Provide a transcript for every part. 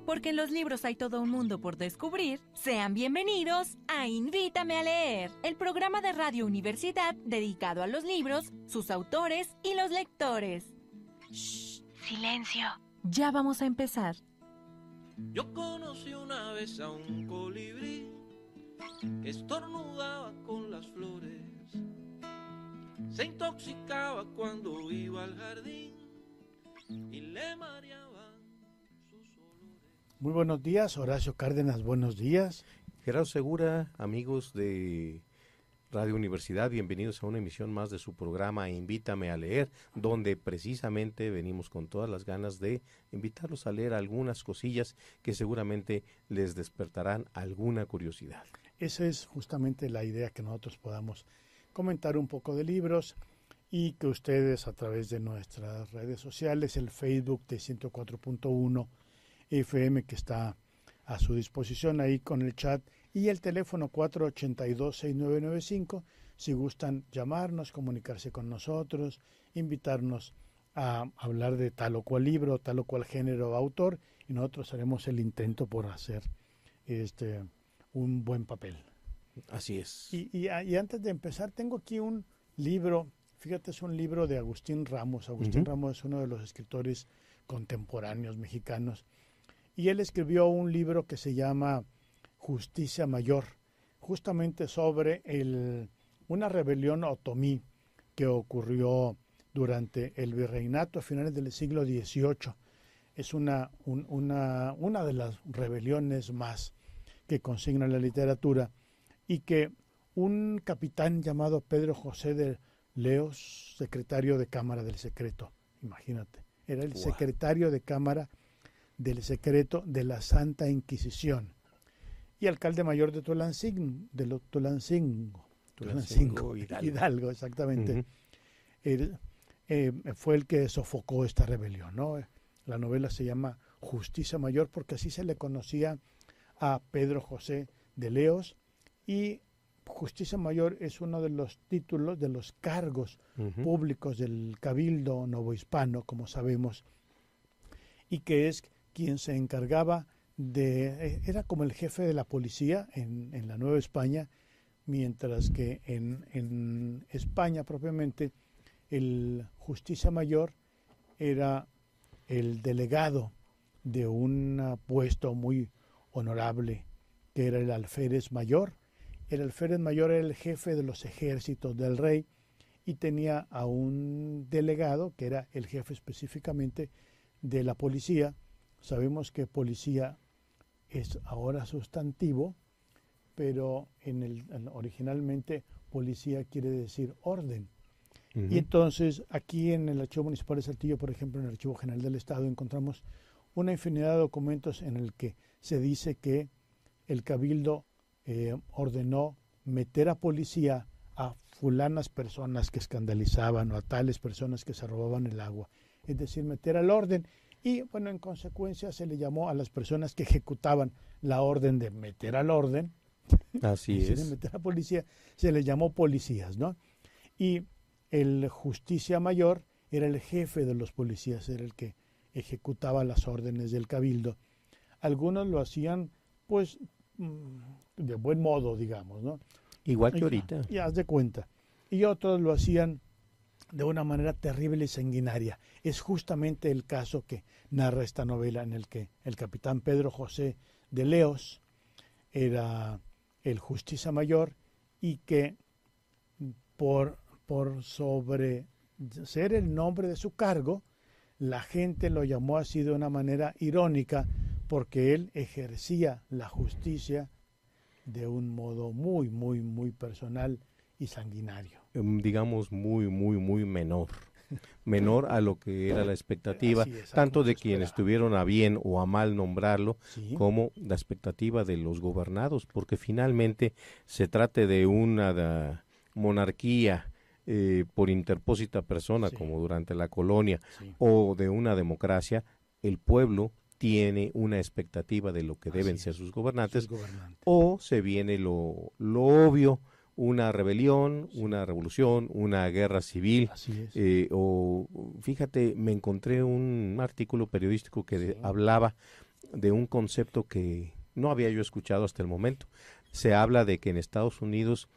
Porque en los libros hay todo un mundo por descubrir. Sean bienvenidos a Invítame a leer, el programa de Radio Universidad dedicado a los libros, sus autores y los lectores. ¡Shh! ¡Silencio! Ya vamos a empezar. Yo conocí una vez a un colibrí que estornudaba con las flores, se intoxicaba cuando iba al jardín y le mareaban sus olores. Muy buenos días, Horacio Cárdenas, buenos días. Gerardo Segura, amigos de Radio Universidad, bienvenidos a una emisión más de su programa Invítame a leer, donde precisamente venimos con todas las ganas de invitarlos a leer algunas cosillas que seguramente les despertarán alguna curiosidad. Esa es justamente la idea, que nosotros podamos comentar un poco de libros y que ustedes a través de nuestras redes sociales, el Facebook de 104.1 FM que está a su disposición ahí con el chat y el teléfono 482-6995, si gustan llamarnos, comunicarse con nosotros, invitarnos a hablar de tal o cual libro, tal o cual género o autor, y nosotros haremos el intento por hacer un buen papel. Así es. Y antes de empezar, tengo aquí un libro, fíjate, es un libro de Agustín Ramos. Agustín Ramos es uno de los escritores contemporáneos mexicanos, y él escribió un libro que se llama Justicia Mayor, justamente sobre una rebelión otomí que ocurrió durante el virreinato a finales del siglo XVIII. Es una de las rebeliones más que consigna la literatura, y que un capitán llamado Pedro José de Leos, secretario de Cámara del Secreto, imagínate, era el secretario de Cámara del Secreto de la Santa Inquisición, y alcalde mayor de Tulancingo, Hidalgo, exactamente. Él, fue el que sofocó esta rebelión, ¿no? La novela se llama Justicia Mayor porque así se le conocía a Pedro José de Leos, y Justicia Mayor es uno de los títulos, de los cargos públicos del Cabildo Novohispano, como sabemos, y que es quien se encargaba era como el jefe de la policía en la Nueva España, mientras que en España propiamente el Justicia Mayor era el delegado de un puesto muy honorable, que era el alférez mayor. El alférez mayor era el jefe de los ejércitos del rey y tenía a un delegado que era el jefe específicamente de la policía. Sabemos que policía es ahora sustantivo, pero originalmente policía quiere decir orden. Y entonces aquí en el Archivo Municipal de Saltillo, por ejemplo, en el Archivo General del Estado, encontramos una infinidad de documentos en el que se dice que el Cabildo ordenó meter a policía a fulanas personas que escandalizaban o a tales personas que se robaban el agua, es decir, meter al orden. Y bueno, en consecuencia se le llamó a las personas que ejecutaban la orden de meter al orden, así es, de meter a policía, se les llamó policías, ¿no? Y el Justicia Mayor era el jefe de los policías, era el que ejecutaba las órdenes del Cabildo. Algunos lo hacían, pues, de buen modo, digamos, ¿no? Igual que ahorita. Y haz de cuenta. Y otros lo hacían de una manera terrible y sanguinaria. Es justamente el caso que narra esta novela, en el que el capitán Pedro José de Leos era el Justicia Mayor, y que por sobre ser el nombre de su cargo, la gente lo llamó así de una manera irónica, porque él ejercía la justicia de un modo muy, muy, muy personal y sanguinario. Digamos muy menor a lo que era la expectativa, tanto de quienes tuvieron a bien o a mal nombrarlo, como la expectativa de los gobernados, porque finalmente se trate de una monarquía por interpósita persona, como durante la colonia, o de una democracia, el pueblo tiene una expectativa de lo que deben ser sus gobernantes, o se viene lo obvio, una rebelión, una revolución, una guerra civil. O fíjate, me encontré un artículo periodístico que hablaba de un concepto que no había yo escuchado hasta el momento. Se habla de que en Estados Unidos,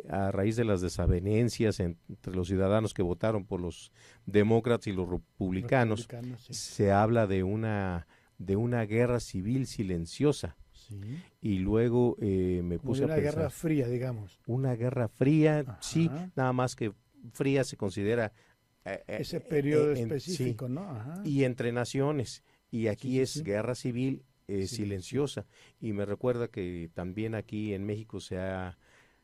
a raíz de las desavenencias entre los ciudadanos que votaron por los demócratas y los republicanos, sí, se habla de una guerra civil silenciosa. Sí. Y luego me puse a pensar. Una guerra fría, digamos. Una guerra fría, ajá, sí, nada más que fría se considera ese periodo específico, sí, ¿no? Ajá. Y entre naciones. Y aquí es guerra civil silenciosa. Y me recuerda que también aquí en México se ha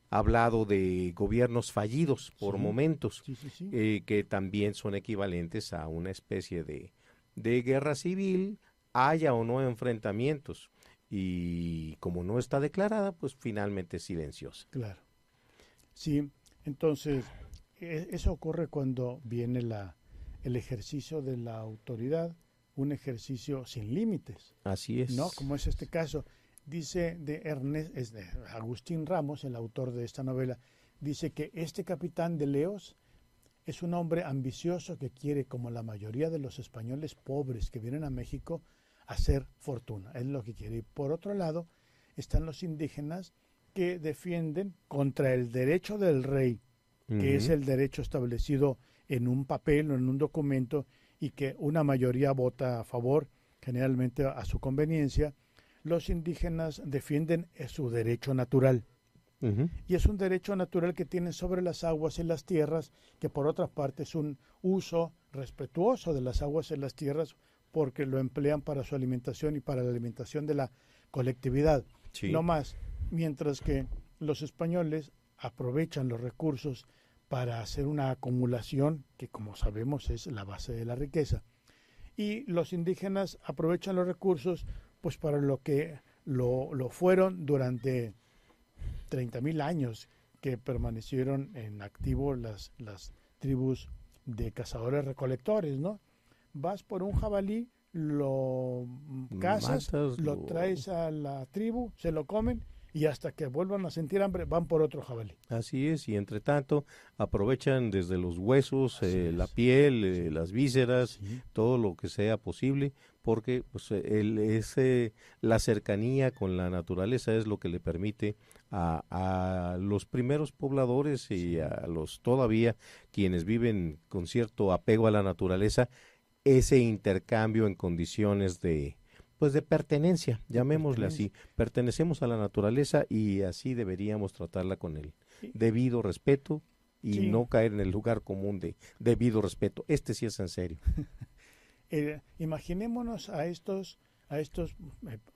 hablado de gobiernos fallidos por momentos, que también son equivalentes a una especie de guerra civil, haya o no enfrentamientos. Y como no está declarada, pues finalmente es silenciosa. Claro. Sí, entonces eso ocurre cuando viene el ejercicio de la autoridad, un ejercicio sin límites. Así es. ¿No? Como es este caso. Dice de Agustín Ramos, el autor de esta novela, dice que este capitán de Leos es un hombre ambicioso que quiere, como la mayoría de los españoles pobres que vienen a México, hacer fortuna. Es lo que quiere. Y por otro lado, están los indígenas que defienden contra el derecho del rey, que es el derecho establecido en un papel o en un documento y que una mayoría vota a favor, generalmente a su conveniencia. Los indígenas defienden su derecho natural. Y es un derecho natural que tienen sobre las aguas y las tierras, que por otra parte es un uso respetuoso de las aguas y las tierras, porque lo emplean para su alimentación y para la alimentación de la colectividad. Sí. No más, mientras que los españoles aprovechan los recursos para hacer una acumulación, que como sabemos es la base de la riqueza. Y los indígenas aprovechan los recursos pues para lo que lo fueron durante 30,000 años que permanecieron en activo las tribus de cazadores-recolectores, ¿no? Vas por un jabalí, lo cazas, lo traes a la tribu, se lo comen y hasta que vuelvan a sentir hambre van por otro jabalí. Así es, y entre tanto aprovechan desde los huesos, la piel, las vísceras, todo lo que sea posible, porque pues, la cercanía con la naturaleza es lo que le permite a los primeros pobladores y a los todavía quienes viven con cierto apego a la naturaleza, ese intercambio en condiciones de pertenencia, llamémosle así. Pertenecemos a la naturaleza y así deberíamos tratarla con el debido respeto y no caer en el lugar común de debido respeto. Este sí es en serio. Imaginémonos a estos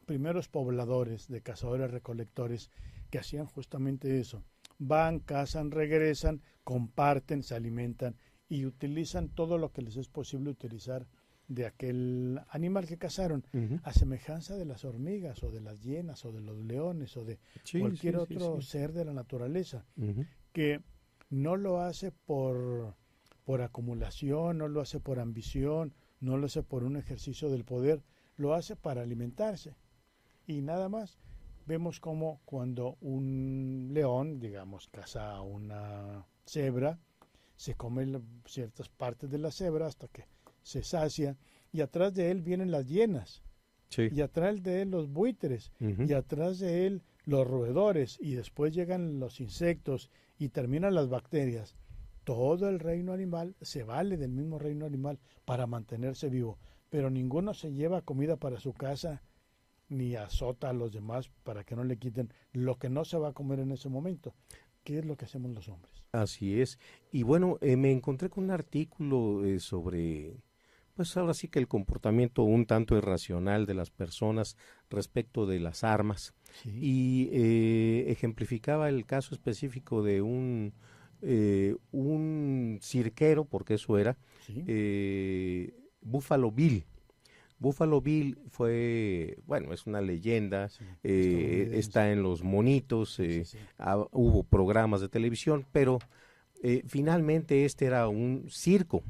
primeros pobladores de cazadores-recolectores que hacían justamente eso. Van, cazan, regresan, comparten, se alimentan y utilizan todo lo que les es posible utilizar de aquel animal que cazaron, a semejanza de las hormigas o de las hienas o de los leones o de cualquier otro ser de la naturaleza, que no lo hace por acumulación, no lo hace por ambición, no lo hace por un ejercicio del poder, lo hace para alimentarse y nada más. Vemos como cuando un león, digamos, caza a una cebra, se come ciertas partes de la cebra hasta que se sacia, y atrás de él vienen las hienas, y atrás de él los buitres, y atrás de él los roedores, y después llegan los insectos, y terminan las bacterias. Todo el reino animal se vale del mismo reino animal para mantenerse vivo, pero ninguno se lleva comida para su casa, ni azota a los demás para que no le quiten lo que no se va a comer en ese momento. ¿Qué es lo que hacemos los hombres? Así es. Y bueno, me encontré con un artículo sobre, pues ahora sí que el comportamiento un tanto irracional de las personas respecto de las armas. Y ejemplificaba el caso específico de un cirquero, porque eso era, Buffalo Bill. Buffalo Bill fue, bueno, es una leyenda, está en los monitos, hubo programas de televisión, pero finalmente este era un circo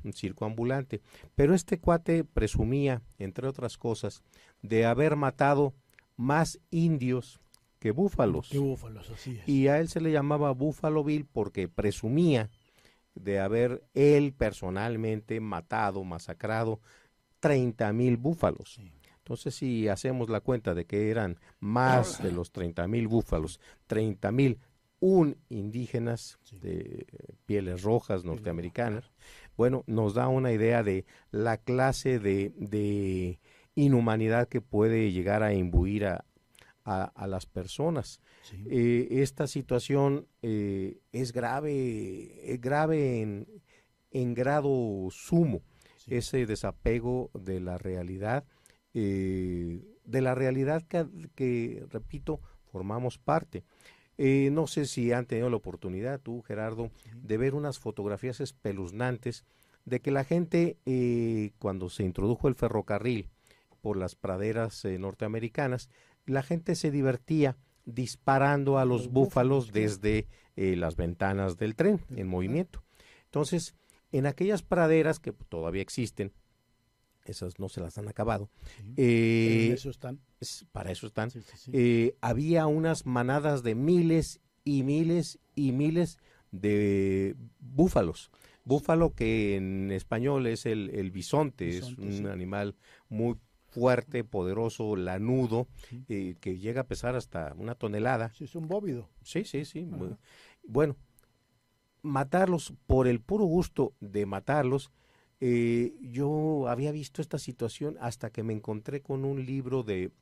ambulante. Pero este cuate presumía, entre otras cosas, de haber matado más indios que búfalos. Así es. Y a él se le llamaba Buffalo Bill porque presumía de haber él personalmente matado, masacrado 30,000 búfalos. Entonces, si hacemos la cuenta de que eran más de los 30,000 búfalos, 30,000 indígenas de pieles rojas norteamericanas, bueno, nos da una idea de la clase de inhumanidad que puede llegar a imbuir a las personas. Sí. Esta situación es grave en grado sumo, sí. Ese desapego de la realidad, que, repito, formamos parte. No sé si han tenido la oportunidad, tú, Gerardo, sí. de ver unas fotografías espeluznantes de que la gente, cuando se introdujo el ferrocarril por las praderas norteamericanas, la gente se divertía disparando a los búfalos desde las ventanas del tren en movimiento. Entonces, en aquellas praderas que todavía existen, esas no se las han acabado. Sí, eso están. Para eso están. Sí, sí, sí. Había unas manadas de miles y miles y miles de búfalos. Búfalo, que en español es el bisonte, es un sí. animal muy fuerte, poderoso, lanudo, sí. Que llega a pesar hasta 1 tonelada. Sí, es un bóvido. Sí. Bueno, matarlos por el puro gusto de matarlos. Yo había visto esta situación hasta que me encontré con un libro de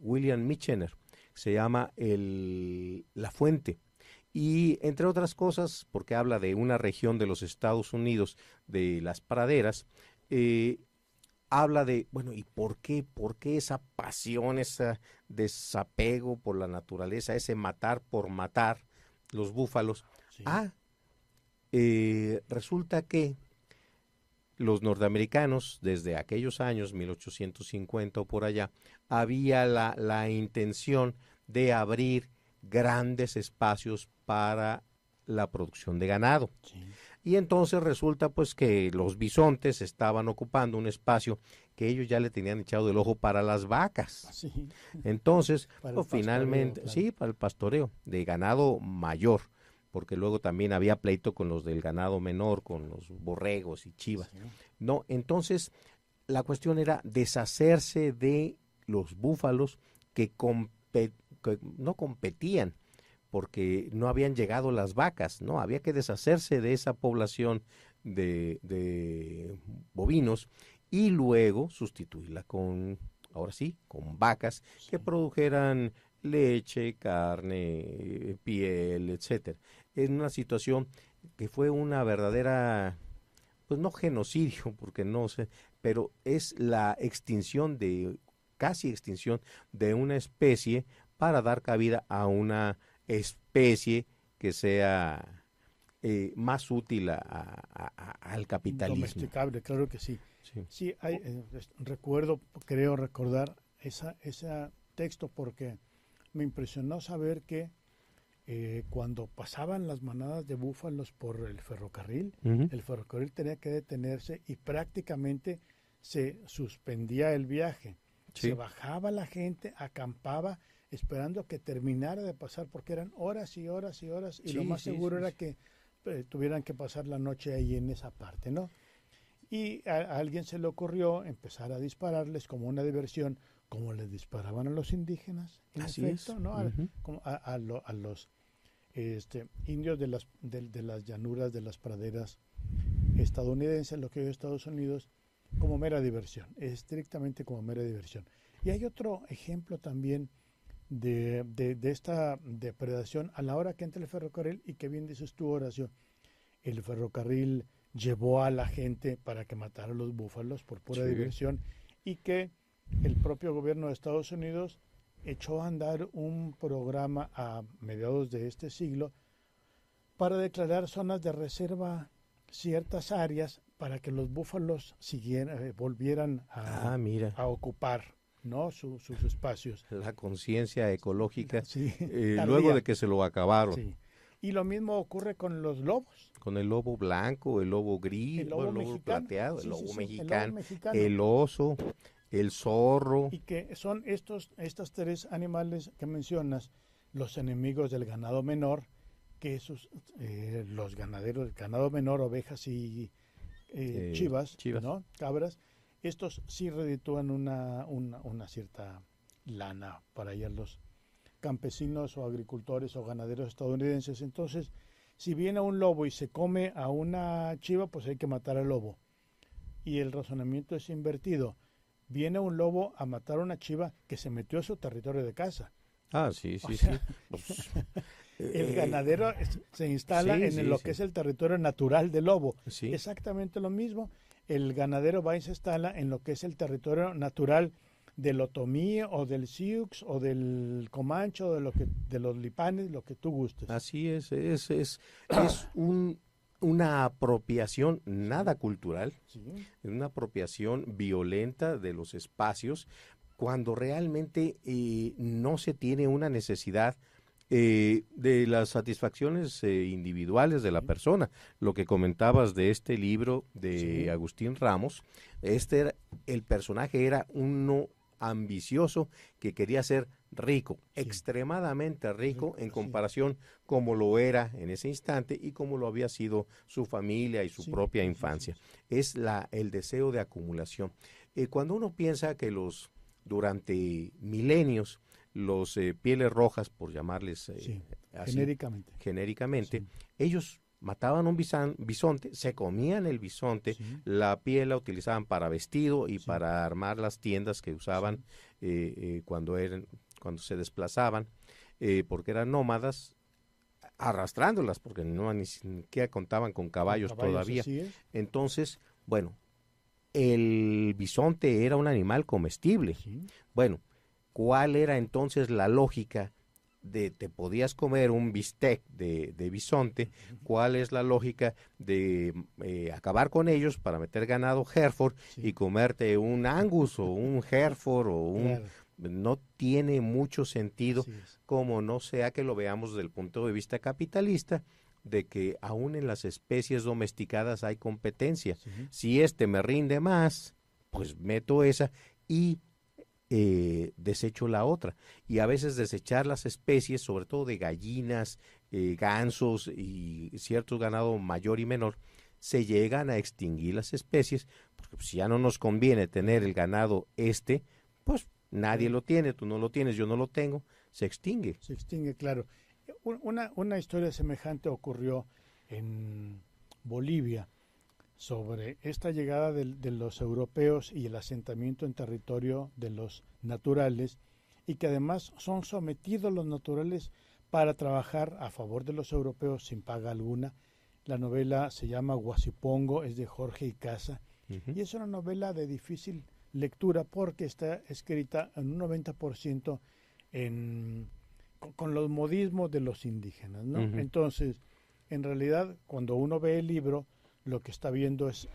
William Michener, se llama La Fuente, y entre otras cosas, porque habla de una región de los Estados Unidos, de las praderas, habla de, bueno, ¿y por qué esa pasión, ese desapego por la naturaleza, ese matar por matar los búfalos? Sí. Resulta que los norteamericanos, desde aquellos años, 1850 o por allá, había la intención de abrir grandes espacios para la producción de ganado. Sí. Y entonces resulta pues que los bisontes estaban ocupando un espacio que ellos ya le tenían echado el ojo para las vacas. Sí. Entonces, pues, finalmente, claro. Sí, para el pastoreo de ganado mayor, porque luego también había pleito con los del ganado menor, con los borregos y chivas. Sí. No, entonces la cuestión era deshacerse de los búfalos que no competían, porque no habían llegado las vacas, ¿no? Había que deshacerse de esa población de bovinos y luego sustituirla con vacas que produjeran leche, carne, piel, etcétera. En una situación que fue una verdadera, pues no genocidio, porque no sé, pero es la casi extinción de una especie para dar cabida a una especie que sea más útil al capitalismo. Domesticable, claro que sí. Sí, creo recordar ese texto porque me impresionó saber que cuando pasaban las manadas de búfalos por el ferrocarril, el ferrocarril tenía que detenerse y prácticamente se suspendía el viaje. Sí. Se bajaba la gente, acampaba, esperando que terminara de pasar, porque eran horas y horas y horas, y lo más seguro era que tuvieran que pasar la noche ahí en esa parte, ¿no? Y a alguien se le ocurrió empezar a dispararles como una diversión, como les disparaban a los indígenas, en efecto, ¿no? A los indios de las llanuras, de las praderas estadounidenses, lo que hoy es Estados Unidos, como mera diversión, estrictamente como mera diversión. Y hay otro ejemplo también de esta depredación a la hora que entra el ferrocarril, y que bien dices tú, Horacio, el ferrocarril llevó a la gente para que matara a los búfalos por pura diversión, y que el propio gobierno de Estados Unidos echó a andar un programa a mediados de este siglo para declarar zonas de reserva ciertas áreas para que los búfalos volvieran a ocupar, ¿no? sus espacios. La conciencia ecológica, luego de que se lo acabaron. Sí. Y lo mismo ocurre con los lobos. Con el lobo blanco, el lobo gris, el lobo plateado, el lobo mexicano, el oso, el zorro. Y que son estos tres animales que mencionas, los enemigos del ganado menor, que los ganaderos del ganado menor, ovejas y chivas, ¿no? Cabras, Estos sí reditúan una cierta lana para allá los campesinos o agricultores o ganaderos estadounidenses. Entonces, si viene un lobo y se come a una chiva, pues hay que matar al lobo. Y el razonamiento es invertido. Viene un lobo a matar a una chiva que se metió a su territorio de caza. Sí. Pues, el ganadero se instala en lo que es el territorio natural del lobo. Sí. Exactamente lo mismo. El ganadero va y se instala en lo que es el territorio natural del otomí o del sioux o del comanche o de los lipanes, lo que tú gustes. Así es una apropiación nada cultural, una apropiación violenta de los espacios, cuando realmente no se tiene una necesidad de las satisfacciones individuales de la persona. Lo que comentabas de este libro de Agustín Ramos, el personaje era uno ambicioso que quería ser rico, extremadamente rico en comparación como lo era en ese instante y como lo había sido su familia y su propia infancia. Es el deseo de acumulación. Cuando uno piensa que durante milenios los pieles rojas, por llamarles así, genéricamente, ellos mataban un bisonte, se comían el bisonte, la piel la utilizaban para vestido y para armar las tiendas que usaban cuando se desplazaban, porque eran nómadas, arrastrándolas, porque ni siquiera contaban con caballos todavía. Entonces, bueno, el bisonte era un animal comestible. Bueno, ¿cuál era entonces la lógica te podías comer un bistec de bisonte? ¿Cuál es la lógica de acabar con ellos para meter ganado Hereford y comerte un Angus o un Hereford o un... No tiene mucho sentido, como no sea que lo veamos desde el punto de vista capitalista, de que aún en las especies domesticadas hay competencia. Si me rinde más, pues meto esa y desecho la otra. Y a veces desechar las especies, sobre todo de gallinas, gansos y ciertos ganados mayor y menor, se llegan a extinguir las especies, porque si ya no nos conviene tener el ganado pues nadie lo tiene, tú no lo tienes, yo no lo tengo, se extingue. Se extingue, claro. Una historia semejante ocurrió en Bolivia sobre esta llegada de los europeos y el asentamiento en territorio de los naturales, y que además son sometidos los naturales para trabajar a favor de los europeos sin paga alguna. La novela se llama Huasipongo, es de Jorge Icaza, y es una novela de difícil lectura porque está escrita en un 90% con los modismos de los indígenas, ¿no? Entonces, en realidad, cuando uno ve el libro, lo que está viendo es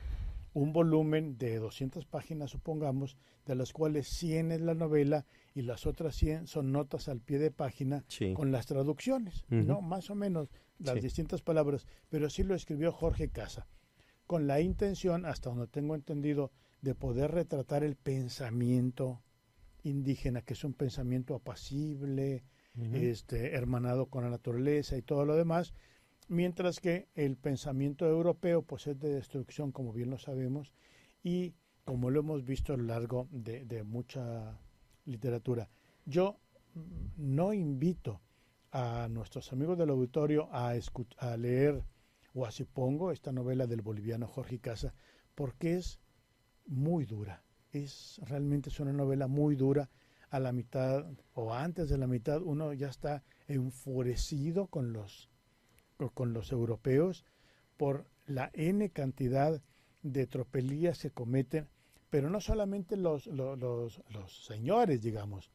un volumen de 200 páginas, supongamos, de las cuales 100 es la novela y las otras 100 son notas al pie de página con las traducciones, ¿no? Más o menos las distintas palabras, pero sí lo escribió Jorge Casa, con la intención, hasta donde tengo entendido, de poder retratar el pensamiento indígena, que es un pensamiento apacible, hermanado con la naturaleza y todo lo demás, mientras que el pensamiento europeo pues es de destrucción, como bien lo sabemos, y como lo hemos visto a lo largo de mucha literatura. Yo no invito a nuestros amigos del auditorio a leer Huasipongo, esta novela del boliviano Jorge Casa, porque es muy dura. Realmente es una novela muy dura. A la mitad o antes de la mitad uno ya está enfurecido con los europeos por la N cantidad de tropelías que cometen, pero no solamente los señores, digamos,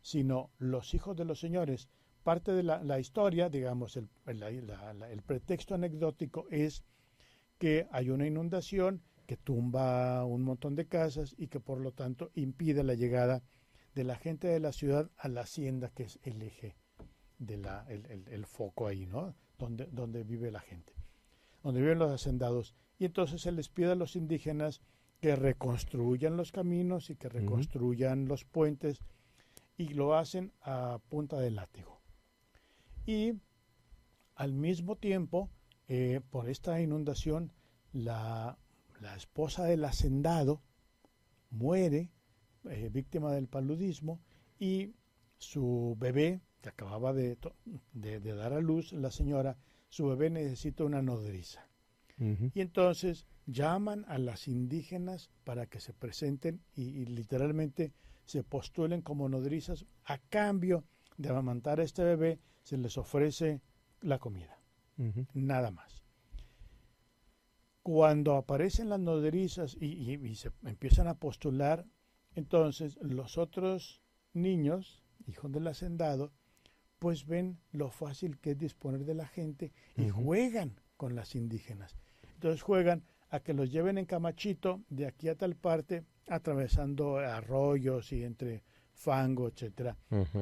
sino los hijos de los señores. Parte de la historia, digamos, el pretexto anecdótico es que hay una inundación que tumba un montón de casas y que por lo tanto impide la llegada de la gente de la ciudad a la hacienda, que es el eje el foco ahí, ¿no? Donde vive la gente, donde viven los hacendados. Y entonces se les pide a los indígenas que reconstruyan los caminos y que reconstruyan los puentes, y lo hacen a punta de látigo. Y al mismo tiempo, por esta inundación, la esposa del hacendado muere, víctima del paludismo, y su bebé, que acababa de dar a luz la señora, su bebé necesita una nodriza. Y entonces llaman a las indígenas para que se presenten y literalmente se postulen como nodrizas. A cambio de amamantar a este bebé, se les ofrece la comida, nada más. Cuando aparecen las nodrizas y se empiezan a postular, entonces los otros niños, hijos del hacendado, pues ven lo fácil que es disponer de la gente y juegan con las indígenas. Entonces juegan a que los lleven en camachito de aquí a tal parte, atravesando arroyos y entre fango, etcétera.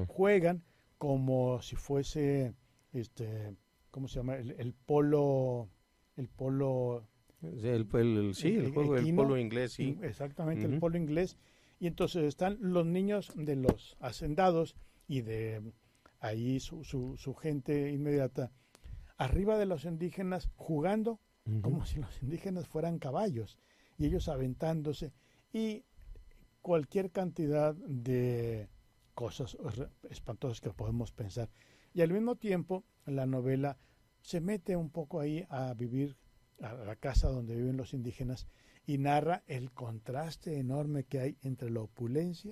Juegan como si fuese, ¿cómo se llama? El polo. El polo inglés, sí. Exactamente, el polo inglés. Y entonces están los niños de los hacendados y de ahí su gente inmediata, arriba de los indígenas jugando como si los indígenas fueran caballos, y ellos aventándose, y cualquier cantidad de cosas espantosas que podemos pensar. Y al mismo tiempo, la novela se mete un poco ahí a vivir a la casa donde viven los indígenas y narra el contraste enorme que hay entre la opulencia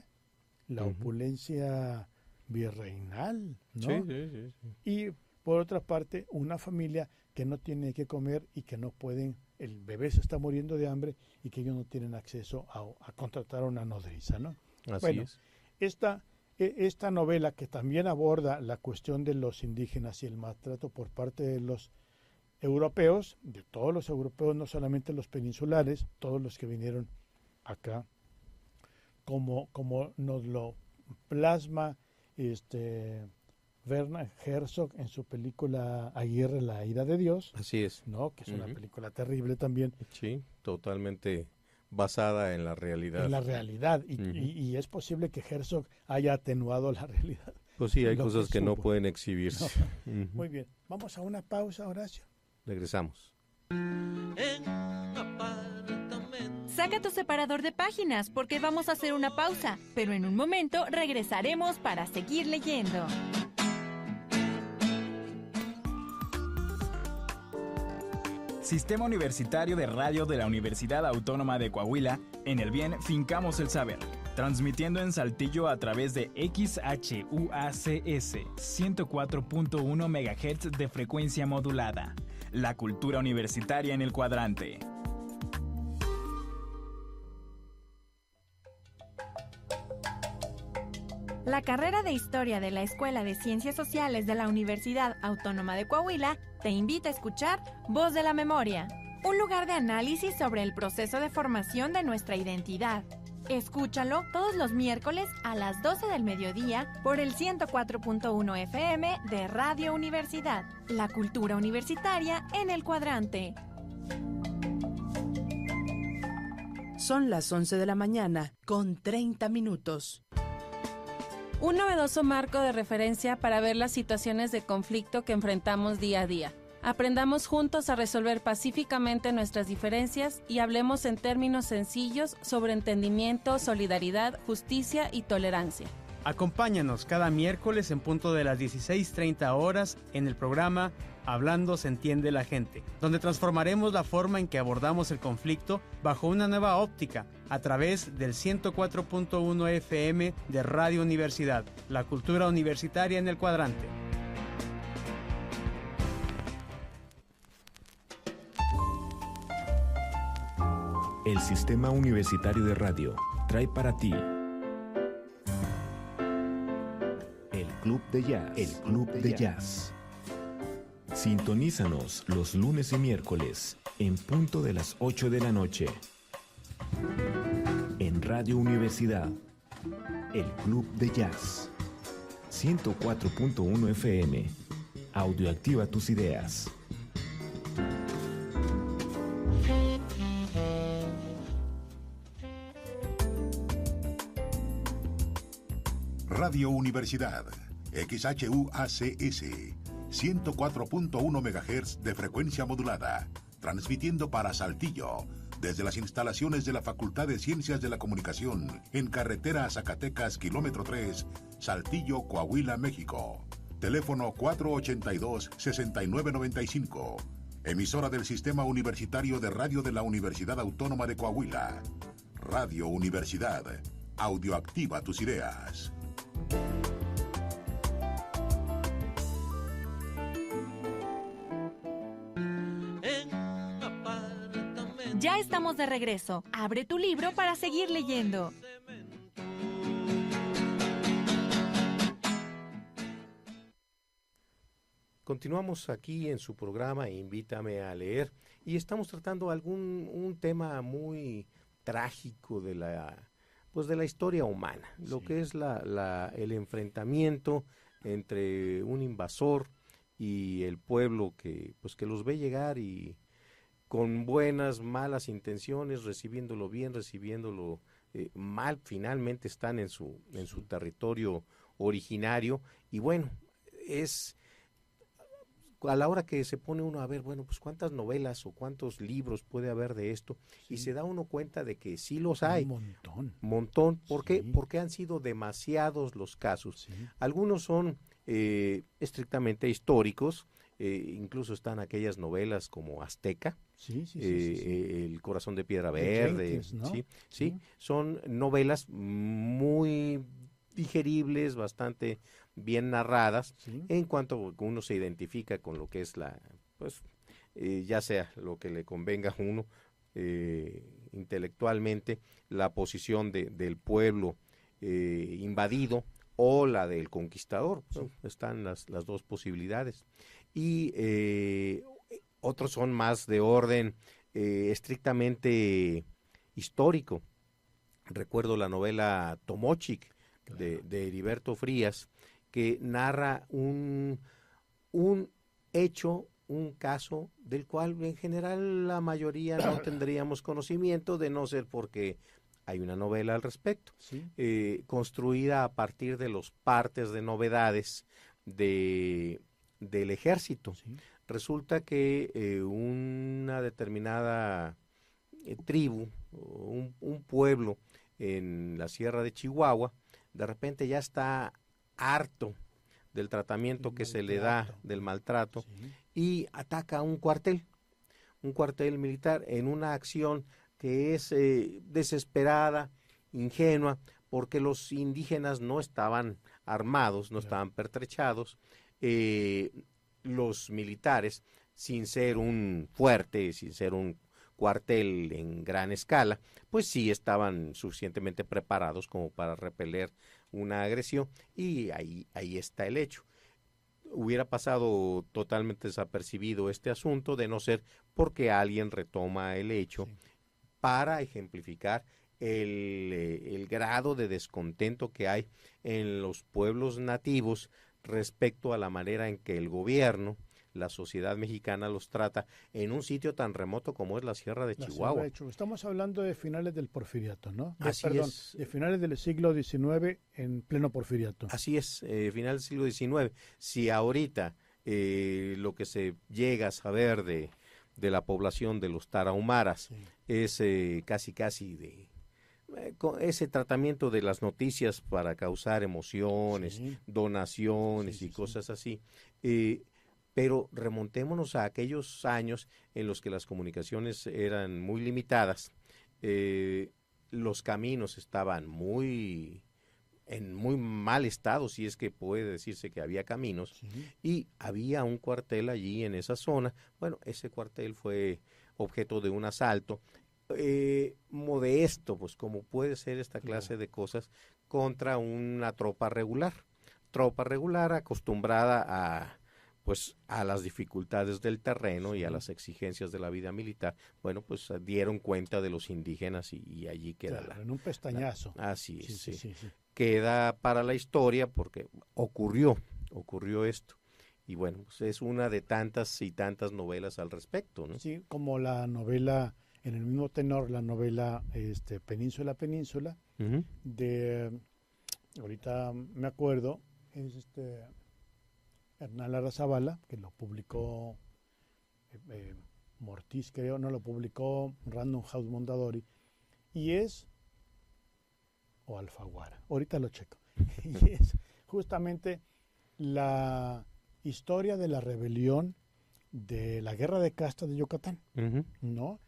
virreinal, ¿no? Sí. Y por otra parte, una familia que no tiene que comer y que no pueden, el bebé se está muriendo de hambre y que ellos no tienen acceso a contratar a una nodriza, ¿no? Así es. Esta novela, que también aborda la cuestión de los indígenas y el maltrato por parte de los europeos, de todos los europeos, no solamente los peninsulares, todos los que vinieron acá, como nos lo plasma Werner Herzog en su película Aguirre, la ira de Dios. Así es. ¿No? Que es una película terrible también. Sí, totalmente basada en la realidad. En la realidad. Y es posible que Herzog haya atenuado la realidad. Pues sí, hay cosas que no pueden exhibirse. No. Muy bien. Vamos a una pausa, Horacio. Regresamos. Saca tu separador de páginas porque vamos a hacer una pausa, pero en un momento regresaremos para seguir leyendo. Sistema Universitario de Radio de la Universidad Autónoma de Coahuila, en el bien fincamos el saber, transmitiendo en Saltillo a través de XHUACS 104.1 MHz de frecuencia modulada. La cultura universitaria en el cuadrante. La carrera de Historia de la Escuela de Ciencias Sociales de la Universidad Autónoma de Coahuila te invita a escuchar Voz de la Memoria, un lugar de análisis sobre el proceso de formación de nuestra identidad. Escúchalo todos los miércoles a las 12 del mediodía por el 104.1 FM de Radio Universidad, la cultura universitaria en el cuadrante. Son las 11 de la mañana, con 30 minutos. Un novedoso marco de referencia para ver las situaciones de conflicto que enfrentamos día a día. Aprendamos juntos a resolver pacíficamente nuestras diferencias y hablemos en términos sencillos sobre entendimiento, solidaridad, justicia y tolerancia. Acompáñanos cada miércoles en punto de las 16:30 horas en el programa Hablando se entiende la gente, donde transformaremos la forma en que abordamos el conflicto bajo una nueva óptica a través del 104.1 FM de Radio Universidad, la cultura universitaria en el cuadrante. El Sistema Universitario de Radio trae para ti el Club de Jazz. El Club de Jazz. Sintonízanos los lunes y miércoles en punto de las 8 de la noche. En Radio Universidad, el Club de Jazz. 104.1 FM. Audioactiva tus ideas. Radio Universidad, XHUACS, 104.1 MHz de frecuencia modulada, transmitiendo para Saltillo, Desde las instalaciones de la Facultad de Ciencias de la Comunicación, en carretera a Zacatecas, kilómetro 3, Saltillo, Coahuila, México. Teléfono 482-6995. Emisora del Sistema Universitario de Radio de la Universidad Autónoma de Coahuila. Radio Universidad. Audioactiva tus ideas. Ya estamos de regreso. Abre tu libro para seguir leyendo. Continuamos aquí en su programa Invítame a leer y estamos tratando un tema muy trágico de la historia humana, lo que es el enfrentamiento entre un invasor y el pueblo que los ve llegar y con buenas, malas intenciones, recibiéndolo bien, recibiéndolo mal, finalmente están en su territorio originario. Y bueno, es a la hora que se pone uno a ver, bueno, pues cuántas novelas o cuántos libros puede haber de esto, y se da uno cuenta de que sí los hay. Un montón. ¿Por qué? Porque han sido demasiados los casos. Algunos son estrictamente históricos, incluso están aquellas novelas como Azteca, El corazón de piedra verde, Jenkins, ¿no? sí, son novelas muy digeribles, bastante bien narradas, en cuanto uno se identifica con lo que es ya sea lo que le convenga a uno intelectualmente, la posición del pueblo invadido o la del conquistador. Están las dos posibilidades. Y otros son más de orden estrictamente histórico. Recuerdo la novela Tomochic de Heriberto Frías, que narra un hecho, un caso del cual en general la mayoría no tendríamos conocimiento, de no ser porque hay una novela al respecto, construida a partir de los partes de novedades del ejército. Resulta que una determinada tribu, un pueblo en la sierra de Chihuahua, de repente ya está harto del tratamiento que se le da, del maltrato, y ataca un cuartel militar en una acción que es desesperada, ingenua, porque los indígenas no estaban armados, no estaban pertrechados. Los militares, sin ser un fuerte, sin ser un cuartel en gran escala, pues sí estaban suficientemente preparados como para repeler una agresión, y ahí está el hecho. Hubiera pasado totalmente desapercibido este asunto, de no ser porque alguien retoma el hecho para ejemplificar el grado de descontento que hay en los pueblos nativos respecto a la manera en que el gobierno, la sociedad mexicana los trata en un sitio tan remoto como es la Sierra de Chihuahua. Estamos hablando de finales del Porfiriato, ¿no? Así es. De finales del siglo XIX en pleno Porfiriato. Así es, final del siglo XIX. Si ahorita lo que se llega a saber de la población de los tarahumaras es casi de con ese tratamiento de las noticias para causar emociones, donaciones y cosas así, pero remontémonos a aquellos años en los que las comunicaciones eran muy limitadas, los caminos estaban en muy mal estado, si es que puede decirse que había caminos, y había un cuartel allí en esa zona. Bueno, ese cuartel fue objeto de un asalto modesto, pues como puede ser esta clase de cosas, contra una tropa regular acostumbrada a las dificultades del terreno y a las exigencias de la vida militar. Bueno, pues dieron cuenta de los indígenas y allí queda en un pestañazo. Así es, queda para la historia porque ocurrió esto. Y bueno, pues es una de tantas y tantas novelas al respecto, ¿no? Sí, como la novela, en el mismo tenor, la novela Península, de, ahorita me acuerdo, es Hernán Larrazábal, que lo publicó Mortiz, creo, no lo publicó Random House Mondadori, y es, o Alfaguara, ahorita lo checo, y es justamente la historia de la rebelión de la guerra de castas de Yucatán, ¿no?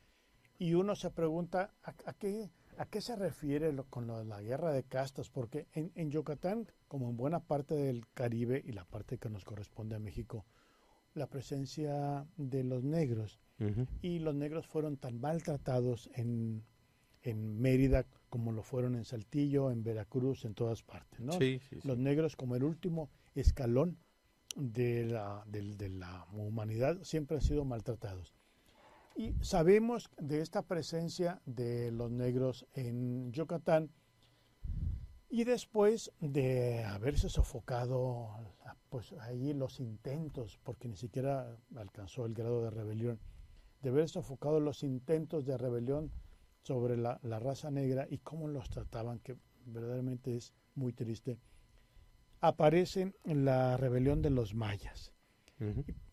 Y uno se pregunta, ¿a qué se refiere con lo de la guerra de castas? Porque en Yucatán, como en buena parte del Caribe y la parte que nos corresponde a México, la presencia de los negros, y los negros fueron tan maltratados en Mérida como lo fueron en Saltillo, en Veracruz, en todas partes, ¿no? Sí. Los negros, como el último escalón de la humanidad, siempre han sido maltratados. Y sabemos de esta presencia de los negros en Yucatán, y después de haberse sofocado pues ahí los intentos, porque ni siquiera alcanzó el grado de rebelión, de haber sofocado los intentos de rebelión sobre la raza negra y cómo los trataban, que verdaderamente es muy triste, aparece la rebelión de los mayas.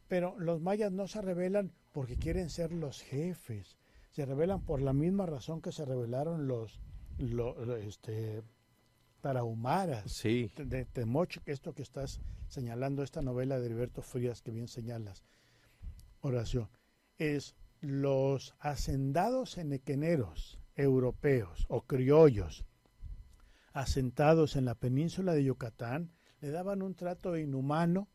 Pero los mayas no se rebelan porque quieren ser los jefes, se rebelan por la misma razón que se rebelaron los tarahumaras de Temochic, esto que estás señalando, esta novela de Heriberto Frías que bien señalas, Horacio, es los hacendados enequeneros europeos o criollos asentados en la península de Yucatán le daban un trato inhumano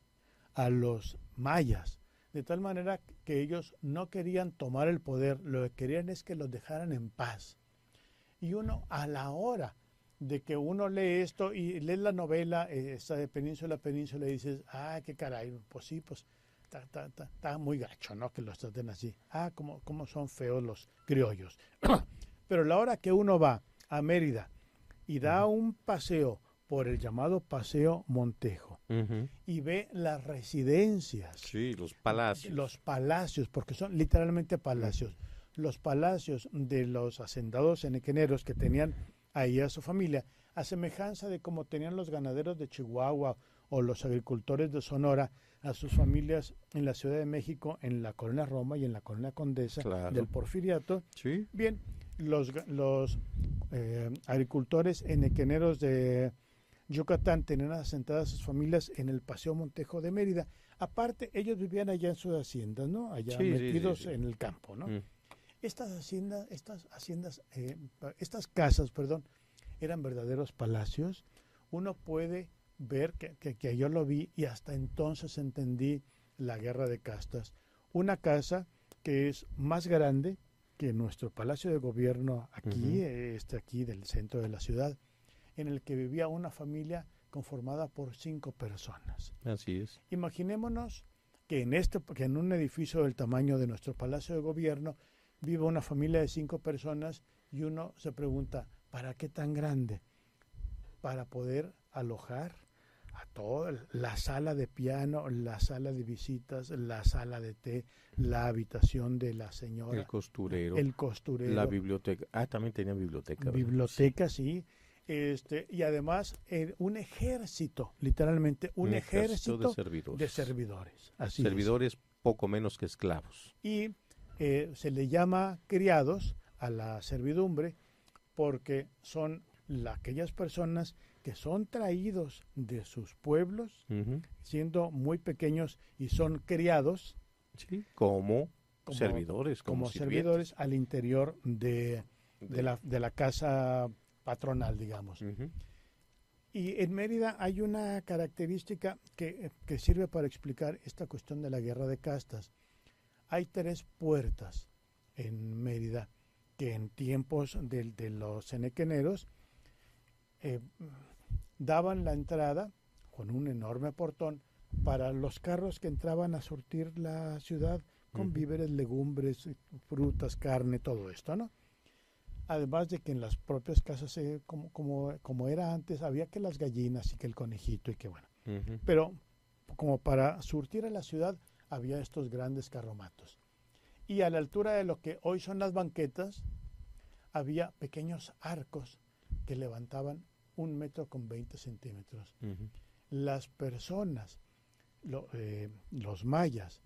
a los mayas, de tal manera que ellos no querían tomar el poder, lo que querían es que los dejaran en paz. Y uno, a la hora de que uno lee esto y lee la novela esta de Península a Península y dices, qué caray, pues sí, pues está muy gacho, ¿no? Que los traten así. Cómo son feos los criollos. Pero la hora que uno va a Mérida y da un paseo por el llamado Paseo Montejo y ve las residencias. Sí, los palacios. Los palacios, porque son literalmente palacios. Los palacios de los hacendados enequeneros que tenían ahí a su familia, a semejanza de como tenían los ganaderos de Chihuahua o los agricultores de Sonora a sus familias en la Ciudad de México, en la Colonia Roma y en la Colonia Condesa del Porfiriato. Sí. Bien, los agricultores enequeneros de Yucatán tenían asentadas sus familias en el Paseo Montejo de Mérida. Aparte, ellos vivían allá en sus haciendas, ¿no? Allá metidos en el campo, ¿no? Estas casas, eran verdaderos palacios. Uno puede ver que yo lo vi y hasta entonces entendí la guerra de castas. Una casa que es más grande que nuestro Palacio de Gobierno aquí, aquí del centro de la ciudad, en el que vivía una familia conformada por 5 personas. Así es. Imaginémonos que en un edificio del tamaño de nuestro Palacio de Gobierno vive una familia de 5 personas y uno se pregunta, ¿para qué tan grande? Para poder alojar a toda la sala de piano, la sala de visitas, la sala de té, la habitación de la señora. El costurero. La biblioteca. También tenía biblioteca. Biblioteca, sí. Y además un ejército, literalmente un ejército de servidores. Así servidores es. Poco menos que esclavos. Y se le llama criados a la servidumbre porque son aquellas personas que son traídos de sus pueblos siendo muy pequeños y son criados como servidores, como servidores al interior de la casa patronal, digamos. Y en Mérida hay una característica que sirve para explicar esta cuestión de la guerra de castas. Hay 3 puertas en Mérida que en tiempos de los enequeneros daban la entrada con un enorme portón para los carros que entraban a surtir la ciudad con víveres, legumbres, frutas, carne, todo esto, ¿no? Además de que en las propias casas, como era antes, había que las gallinas y que el conejito y que bueno. Pero como para surtir a la ciudad había estos grandes carromatos. Y a la altura de lo que hoy son las banquetas, había pequeños arcos que levantaban 1,20 m. Las personas, los mayas,